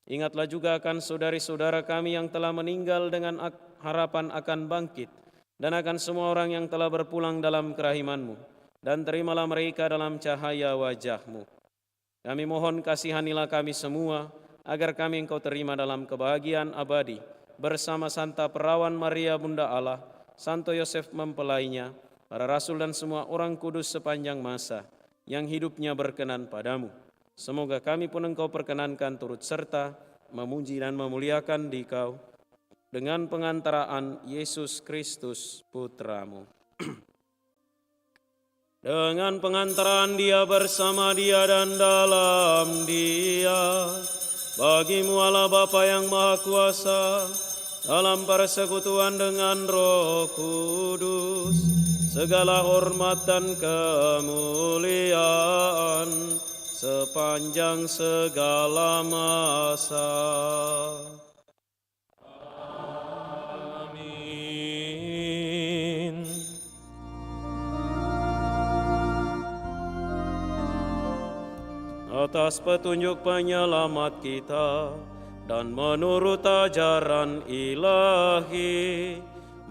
Ingatlah juga akan saudari-saudara kami yang telah meninggal dengan harapan akan bangkit, dan akan semua orang yang telah berpulang dalam kerahiman-Mu, dan terimalah mereka dalam cahaya wajah-Mu. Kami mohon kasihanilah kami semua, agar kami Engkau terima dalam kebahagiaan abadi, bersama Santa Perawan Maria Bunda Allah, Santo Yosef mempelainya, para rasul dan semua orang kudus sepanjang masa, yang hidupnya berkenan padamu. Semoga kami pun Engkau perkenankan turut serta, memuji dan memuliakan Dikau, dengan pengantaraan Yesus Kristus Putra-Mu. Dengan pengantaran Dia, bersama Dia dan dalam Dia, bagi-Mu Allah Bapa yang Maha Kuasa, dalam persekutuan dengan Roh Kudus, segala hormat dan kemuliaan sepanjang segala masa. Amin. Atas petunjuk penyelamat kita dan menurut ajaran ilahi,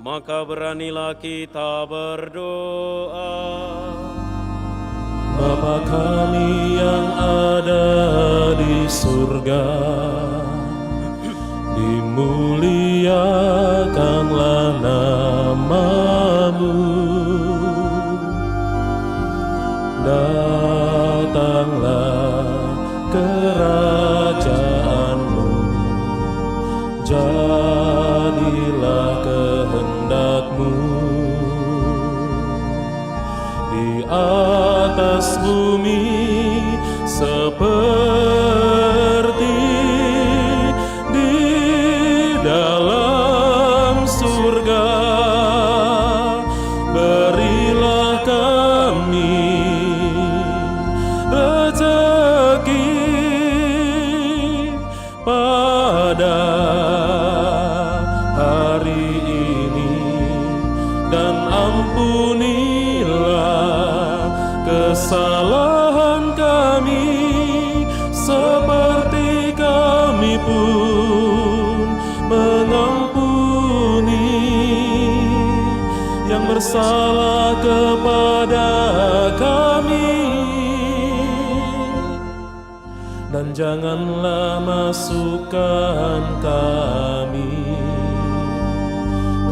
maka beranilah kita berdoa. Bapa kami yang ada di surga, dimuliakanlah nama-Mu, datanglah kerajaan-Mu, jadilah kehendak-Mu di atas bumi seperti di dalam surga. Berilah kami rezeki pada hari ini, dan ampunilah kesalahan kami bersalah kepada kami, dan janganlah masukkan kami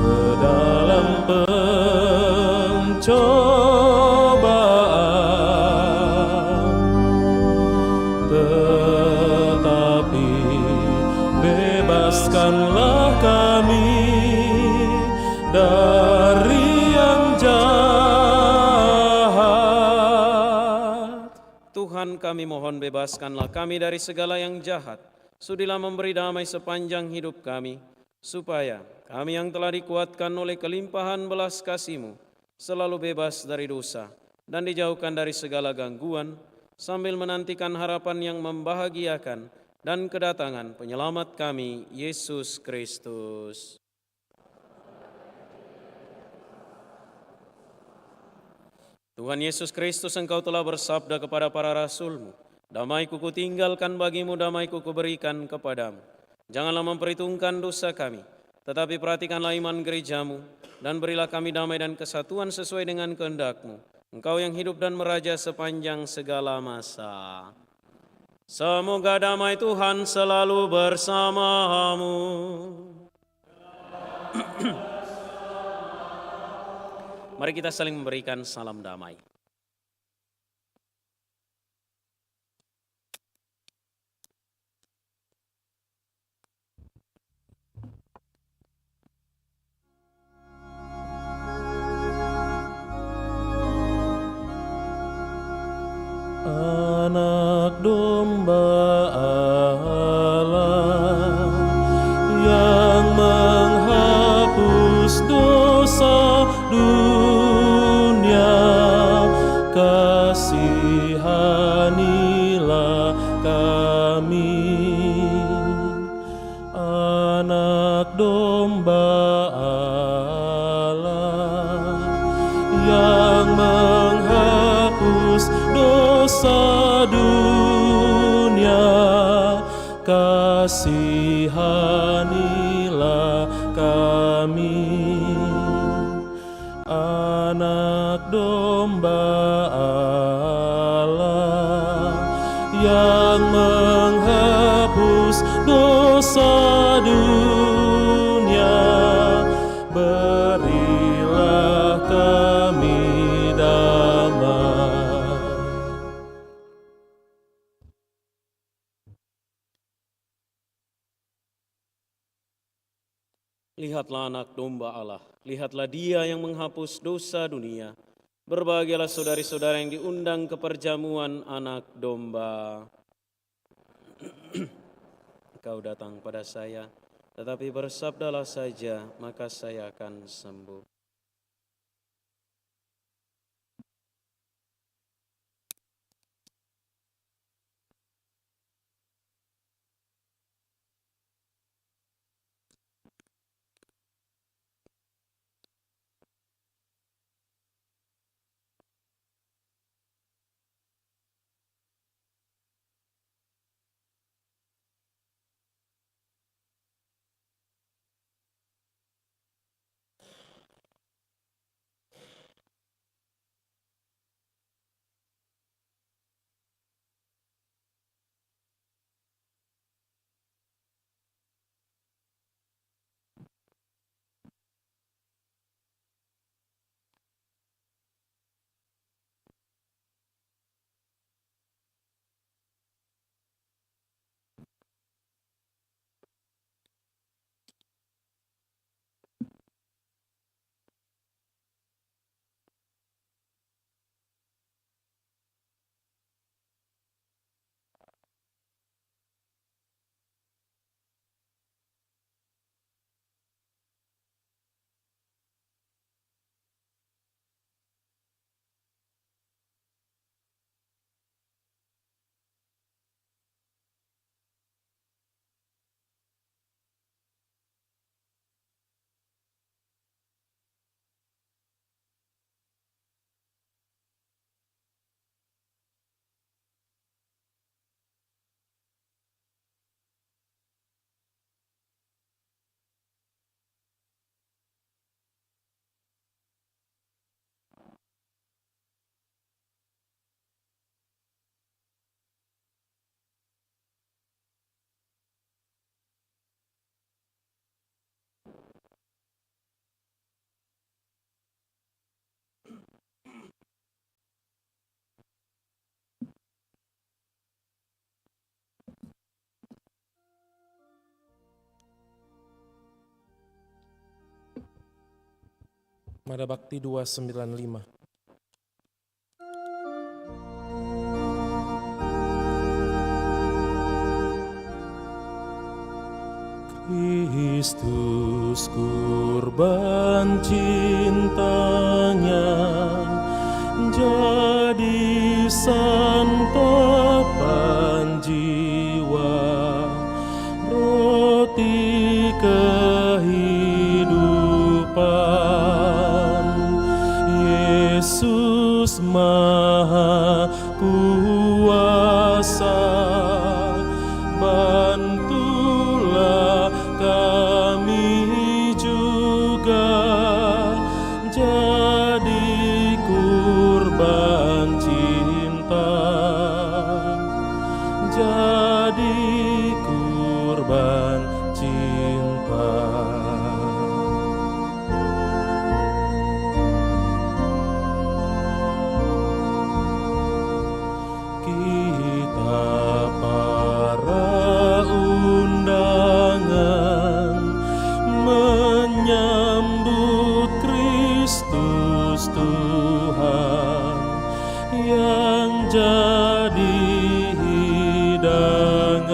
ke dalam pencobaan, tetapi bebaskanlah kami dari yang jahat. Tuhan, kami mohon bebaskanlah kami dari segala yang jahat. Sudilah memberi damai sepanjang hidup kami, supaya kami yang telah dikuatkan oleh kelimpahan belas kasih-Mu selalu bebas dari dosa dan dijauhkan dari segala gangguan, sambil menantikan harapan yang membahagiakan dan kedatangan penyelamat kami, Yesus Kristus. Tuhan Yesus Kristus, Engkau telah bersabda kepada para rasul-Mu, "Damai-Ku kutinggalkan bagimu, damai-Ku kuberikan kepadamu. Janganlah memperhitungkan dosa kami, tetapi perhatikanlah iman gereja-Mu, dan berilah kami damai dan kesatuan sesuai dengan kehendak-Mu. Engkau yang hidup dan meraja sepanjang segala masa. Semoga damai Tuhan selalu bersamamu." Mari kita saling memberikan salam damai. Anak domba Allah yang menghapus dosa dunia, kasihanilah kami. Anak domba Allah yang menghapus dosa dunia, kasihanilah kami. Anak domba Allah yang menghapus dosa dunia, berilah kami damai. Lihatlah anak domba Allah, lihatlah Dia yang menghapus dosa dunia. Berbahagialah saudari-saudara yang diundang ke perjamuan anak domba. Kau datang pada saya, tetapi bersabdalah saja, maka saya akan sembuh. Mada Bakti 295. Kristus kurban cintanya jadi santapan jiwa, roti kehidupan. Yesus Maha Kuasa, bantulah kami juga jadi kurban cinta, jadi kurban cinta. Kita para undangan menyambut Kristus Tuhan yang jadi hidangan.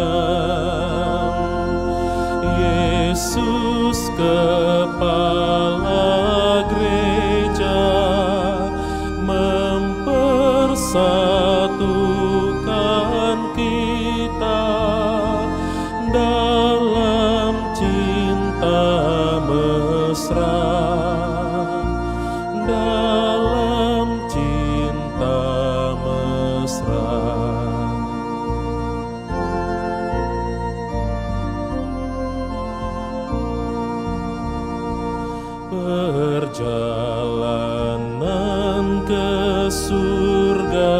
Yesus Kepala Gereja mempersatukan kita dalam cinta mesra, dalam cinta mesra. Perjalanan ke surga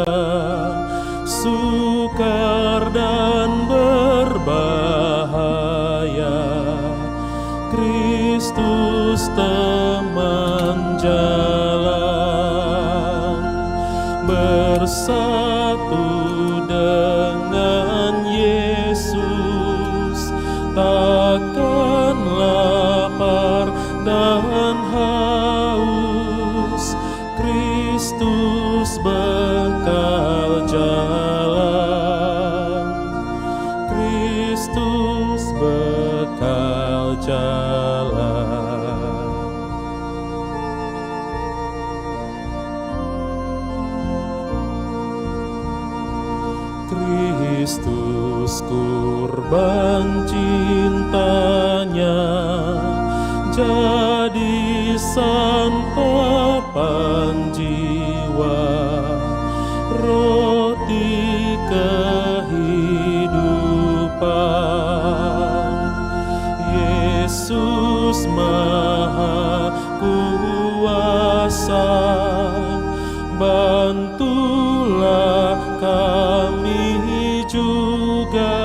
sukar dan berbahaya. Kristus teman jalan, bersatu dengan Yesus takkan lapar dan haus. Kristus bekal jalan, Kristus bekal jalan. Kristus kurban cintanya jadi santapan jiwa, roti kehidupan. Yesus Maha Kuasa, bantulah kami juga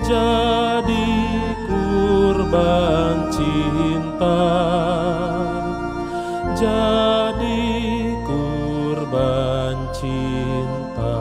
jadi kurban cinta, jadi kurban cinta.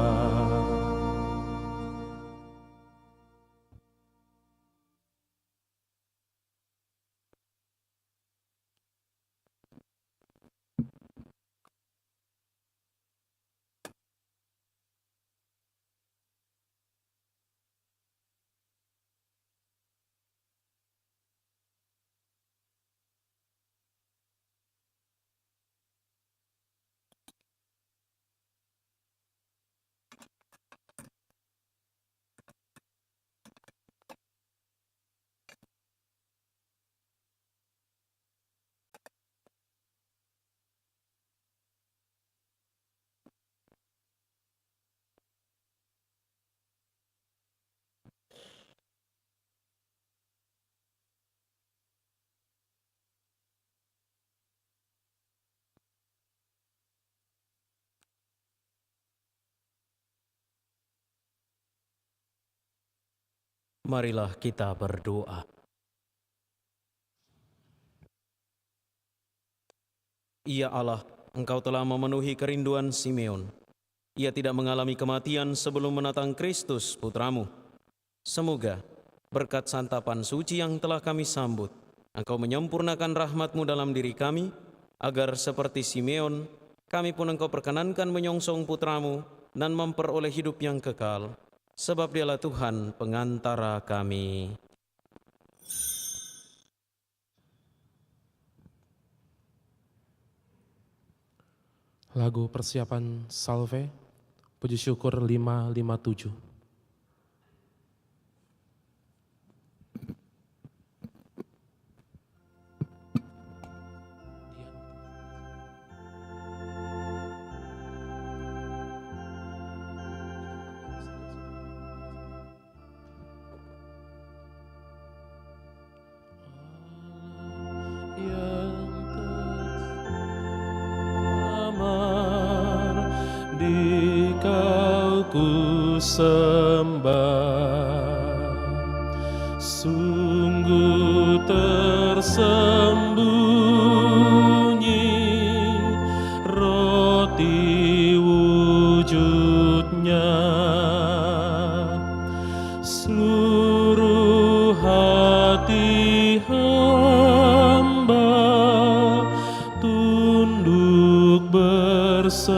Marilah kita berdoa. Ya Allah, Engkau telah memenuhi kerinduan Simeon. Ia tidak mengalami kematian sebelum menatang Kristus, Putramu. Semoga berkat santapan suci yang telah kami sambut, Engkau menyempurnakan rahmat-Mu dalam diri kami, agar seperti Simeon, kami pun Engkau perkenankan menyongsong putramu dan memperoleh hidup yang kekal, sebab Dialah Tuhan pengantara kami. Lagu persiapan Salve, puji syukur 557. Yang tersamar di Kau ku sembah, sungguh tersembunyi roti wujudnya, seluruh hati hamba tunduk berserah.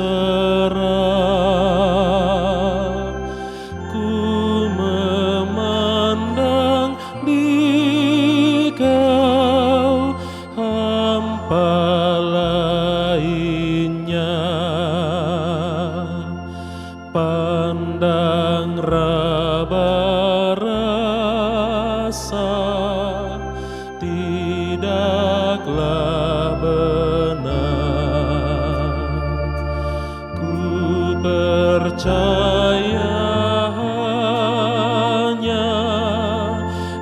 Ku memandang di Kau, hampa lainnya. Pandang raba rasa tidaklah benar. Ku percaya hanya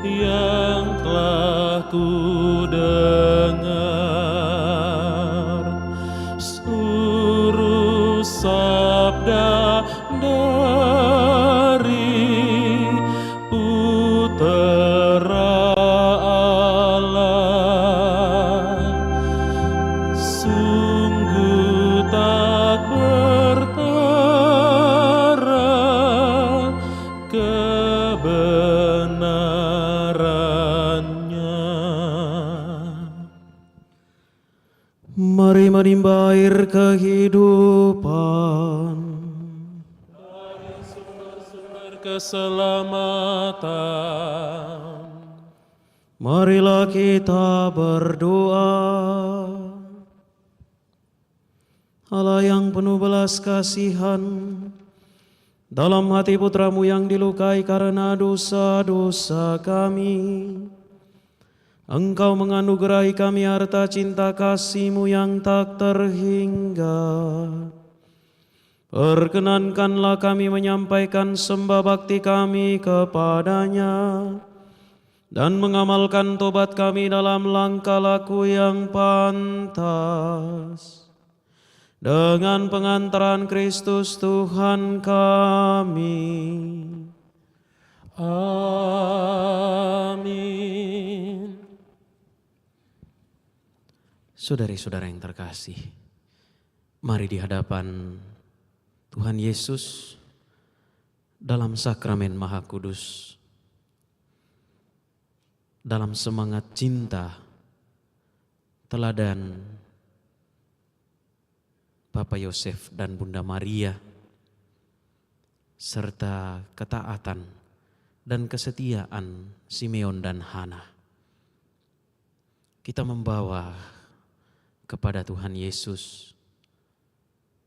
yang telah ku dengar, seluruh sabda dari Putera Allah, sungguh tak bertara kebenarannya. Mari menimba air kehidupan. Sumber keselamatan, Marilah kita berdoa. Allah yang penuh belas kasihan, dalam hati putramu yang dilukai karena dosa-dosa kami, Engkau menganugerahi kami harta cinta kasih-Mu yang tak terhingga. Perkenankanlah kami menyampaikan sembah bakti kami kepadanya dan mengamalkan tobat kami dalam langkah laku yang pantas. Dengan pengantaran Kristus Tuhan kami. amin. Saudari-saudara yang terkasih, mari di hadapan Tuhan Yesus dalam sakramen Maha Kudus, dalam semangat cinta, teladan Bapak Yosef dan Bunda Maria, serta ketaatan dan kesetiaan Simeon dan Hana. Kita membawa kepada Tuhan Yesus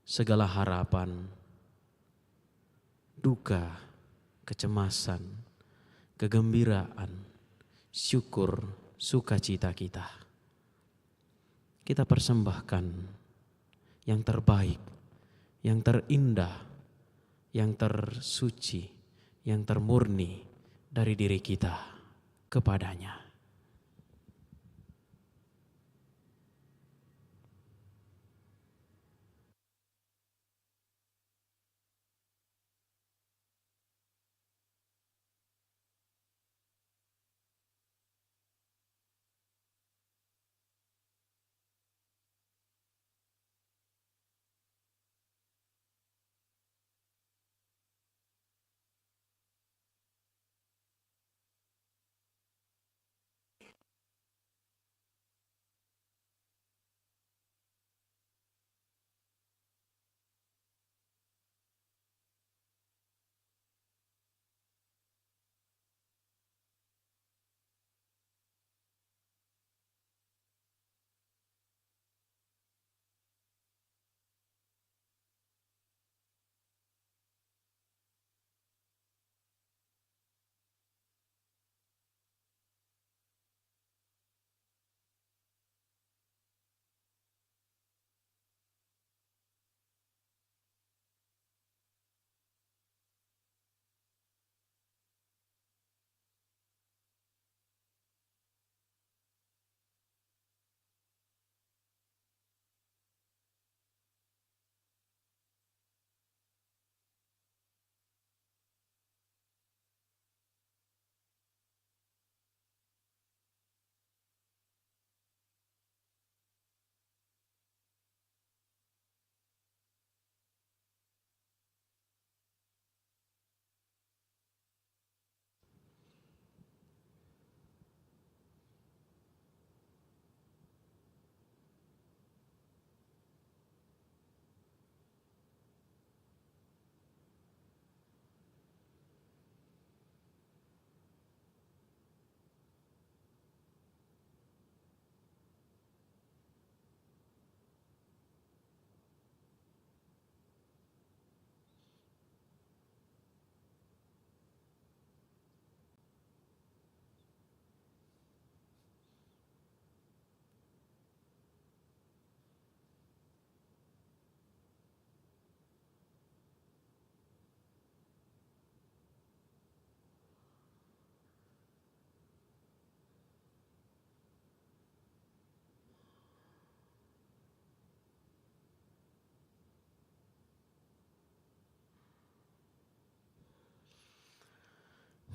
segala harapan, duka, kecemasan, kegembiraan, syukur, sukacita kita. Kita persembahkan yang terbaik, yang terindah, yang tersuci, yang termurni dari diri kita kepadanya.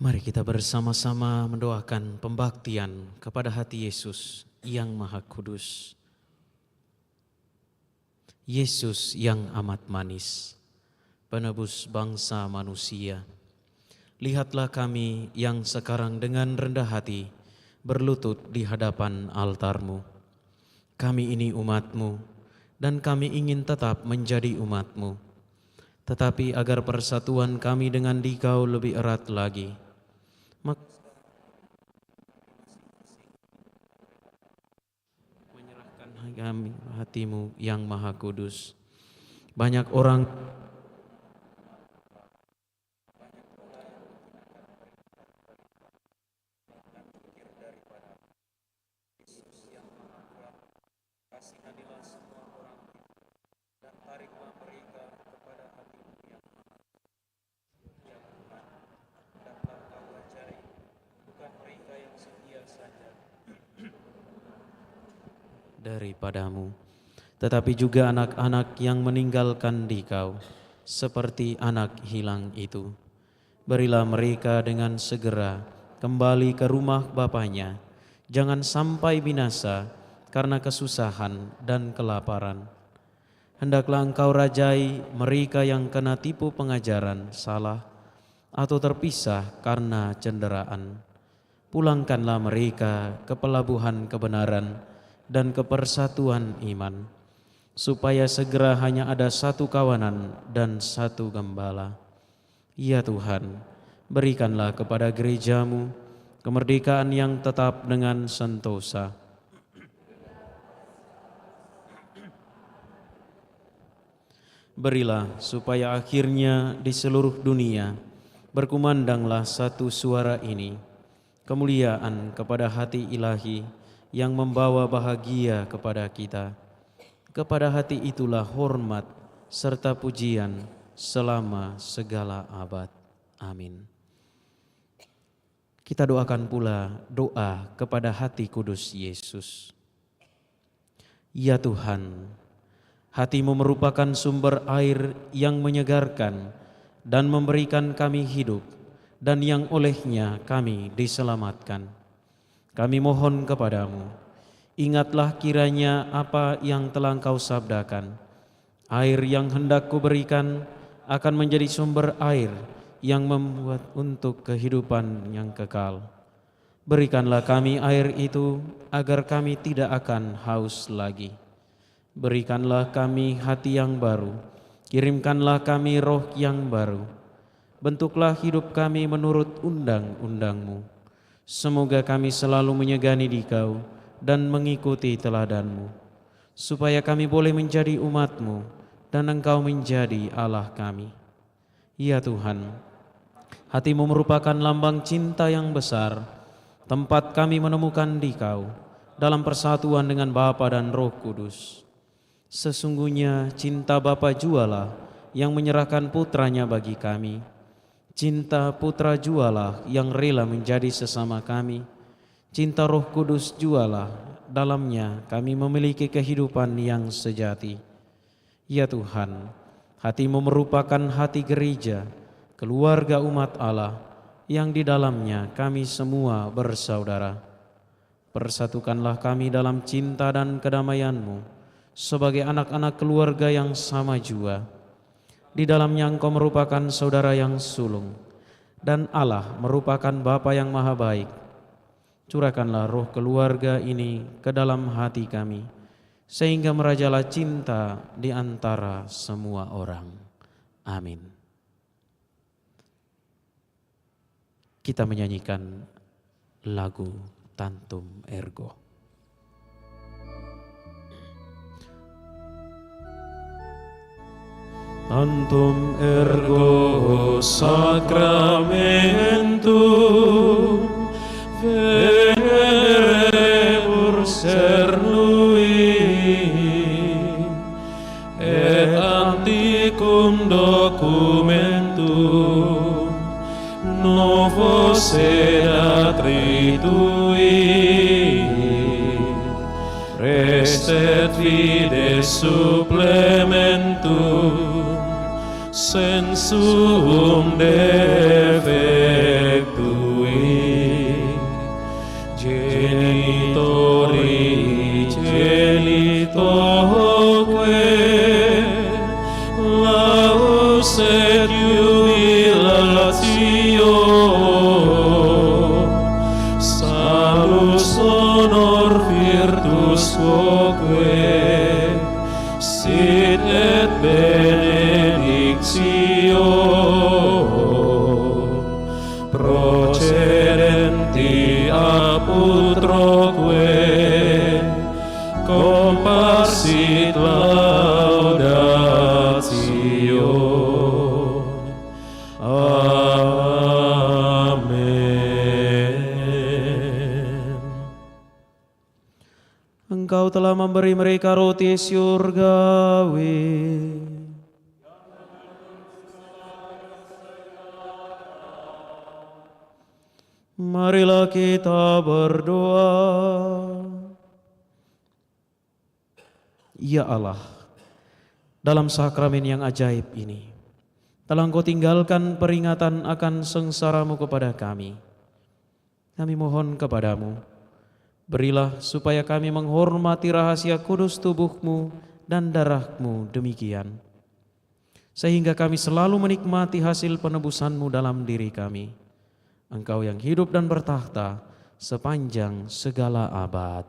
Mari kita bersama-sama mendoakan pembaktian kepada hati Yesus yang Maha Kudus. Yesus yang amat manis, penebus bangsa manusia, lihatlah kami yang sekarang dengan rendah hati berlutut di hadapan altar-Mu. Kami ini umat-Mu dan kami ingin tetap menjadi umat-Mu. Tetapi agar persatuan kami dengan Dikau lebih erat lagi, menyerahkan kami hati-Mu yang Maha Kudus. Banyak orang daripada-Mu, tetapi juga anak-anak yang meninggalkan Dikau, seperti anak hilang itu. Berilah mereka dengan segera kembali ke rumah bapanya, jangan sampai binasa karena kesusahan dan kelaparan. Hendaklah Engkau rajai mereka yang kena tipu pengajaran salah atau terpisah karena cenderaan. Pulangkanlah mereka ke pelabuhan kebenaran dan kepersatuan iman, supaya segera hanya ada satu kawanan dan satu gembala. Ya Tuhan, berikanlah kepada gereja-Mu kemerdekaan yang tetap dengan sentosa. Berilah supaya akhirnya di seluruh dunia berkumandanglah satu suara ini, kemuliaan kepada hati ilahi yang membawa bahagia kepada kita. Kepada hati itulah hormat serta pujian selama segala abad. Amin. Kita doakan pula doa kepada hati kudus Yesus. Ya Tuhan, hati-Mu merupakan sumber air yang menyegarkan dan memberikan kami hidup, dan yang olehnya kami diselamatkan. Kami mohon kepada-Mu, ingatlah kiranya apa yang telah Engkau sabdakan. Air yang hendak Kuberikan akan menjadi sumber air yang membuat untuk kehidupan yang kekal. Berikanlah kami air itu agar kami tidak akan haus lagi. Berikanlah kami hati yang baru, kirimkanlah kami roh yang baru. Bentuklah hidup kami menurut undang-undang-Mu. Semoga kami selalu menyegani Dikau dan mengikuti teladan-Mu, supaya kami boleh menjadi umat-Mu dan Engkau menjadi Allah kami. Ya Tuhan, hati-Mu merupakan lambang cinta yang besar, tempat kami menemukan Dikau dalam persatuan dengan Bapa dan Roh Kudus. Sesungguhnya cinta Bapa jualah yang menyerahkan putranya bagi kami. Cinta Putra jualah yang rela menjadi sesama kami. Cinta Roh Kudus jualah, dalamnya kami memiliki kehidupan yang sejati. Ya Tuhan, hati-Mu merupakan hati gereja, keluarga umat Allah, yang di dalamnya kami semua bersaudara. Persatukanlah kami dalam cinta dan kedamaian-Mu, sebagai anak-anak keluarga yang sama jua. Di dalamnya Engkau merupakan saudara yang sulung, dan Allah merupakan Bapa yang maha baik. Curahkanlah roh keluarga ini ke dalam hati kami, sehingga merajalah cinta di antara semua orang. Amin. Kita menyanyikan lagu Tantum Ergo. Tantum ergo sacramentum venerebur cernui et antiquum documentum novo sedat ritui restet fides supplementum sensum defectum salus et jubilatio, salus honor virtus quoque, sit et benedictio, procedenti ab utroque, comparsit laudatio. Amen. Engkau telah memberi mereka roti surgawi. Marilah kita berdoa. Ya Allah, dalam sakramen yang ajaib ini, telah Engkau tinggalkan peringatan akan sengsara-Mu kepada kami. Kami mohon kepadamu, berilah supaya kami menghormati rahasia kudus tubuh-Mu dan darah-Mu demikian, sehingga kami selalu menikmati hasil penebusan-Mu dalam diri kami. Engkau yang hidup dan bertahta sepanjang segala abad.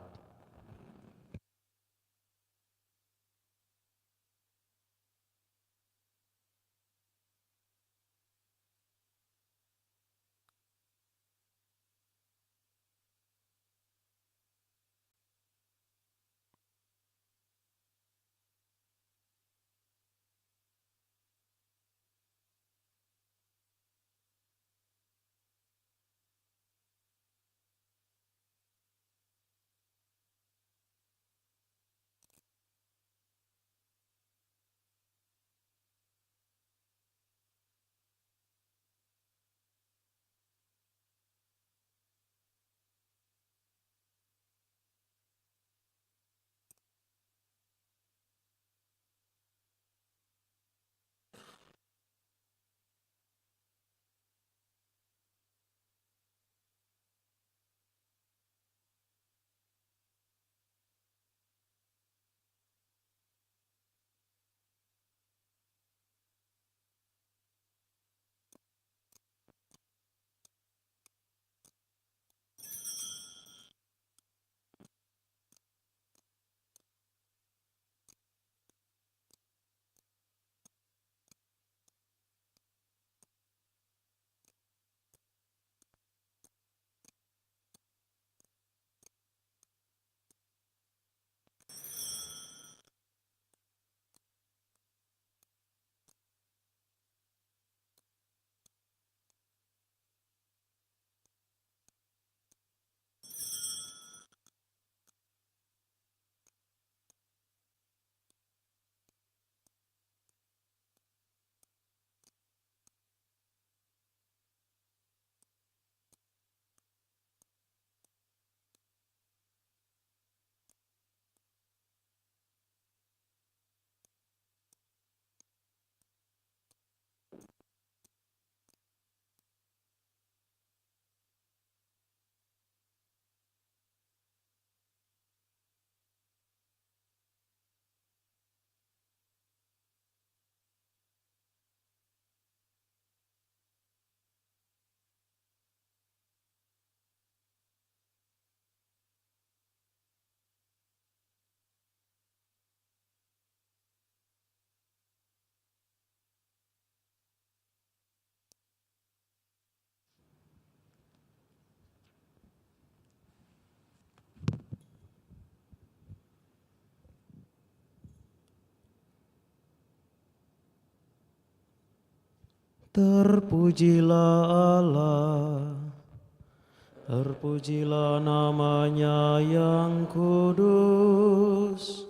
Terpujilah Allah, terpujilah namanya yang kudus.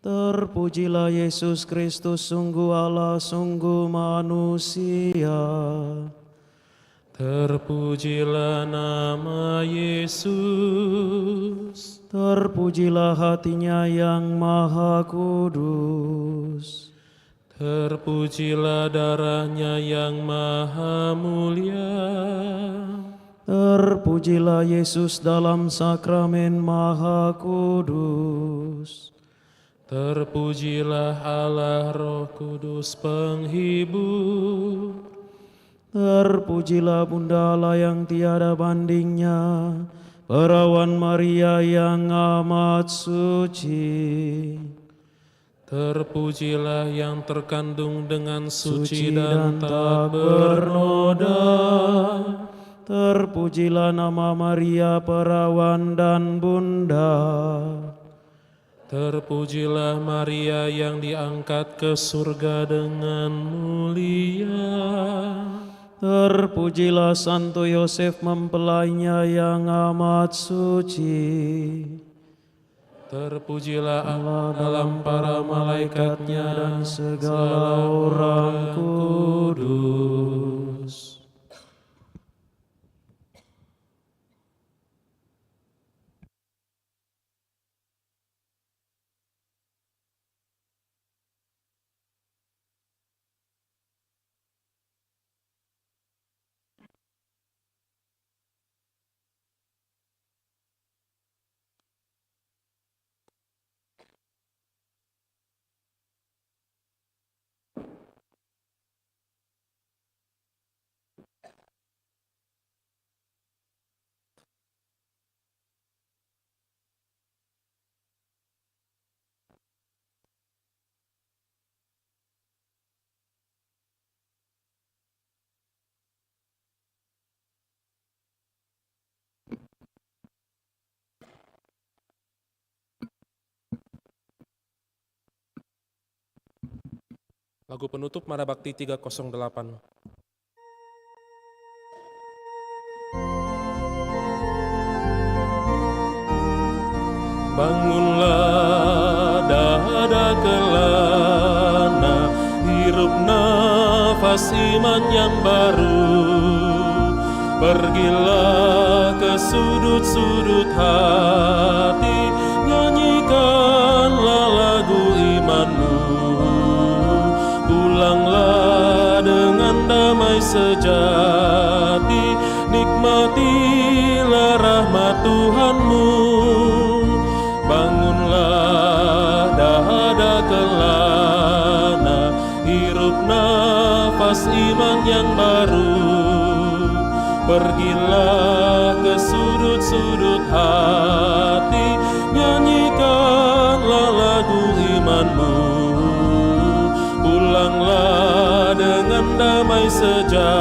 Terpujilah Yesus Kristus, sungguh Allah, sungguh manusia. Terpujilah nama Yesus. Terpujilah hatinya yang maha kudus. Terpujilah darahnya yang maha mulia. Terpujilah Yesus dalam sakramen maha kudus. Terpujilah Allah Roh Kudus penghibur. Terpujilah Bunda Allah yang tiada bandingnya, Perawan Maria yang amat suci. Terpujilah yang terkandung dengan Suci suci dan tak bernoda. Terpujilah nama Maria Perawan dan Bunda. Terpujilah Maria yang diangkat ke surga dengan mulia. Terpujilah Santo Yosef mempelainya yang amat suci. Terpujilah Allah dalam para malaikatnya dan segala orang kudus. Lagu penutup Mada Bakti 308. Bangunlah dada kelana, hirup nafas iman yang baru. Pergilah ke sudut-sudut hati, nyanyikanlah lagu imanmu. Pulanglah dengan damai sejati, nikmatilah rahmat Tuhanmu. Bangunlah dada kelana, hirup nafas iman yang baru. Pergilah ke sudut-sudut hati, nyanyikanlah lagu imanmu. Pulanglah dengan damai sejati,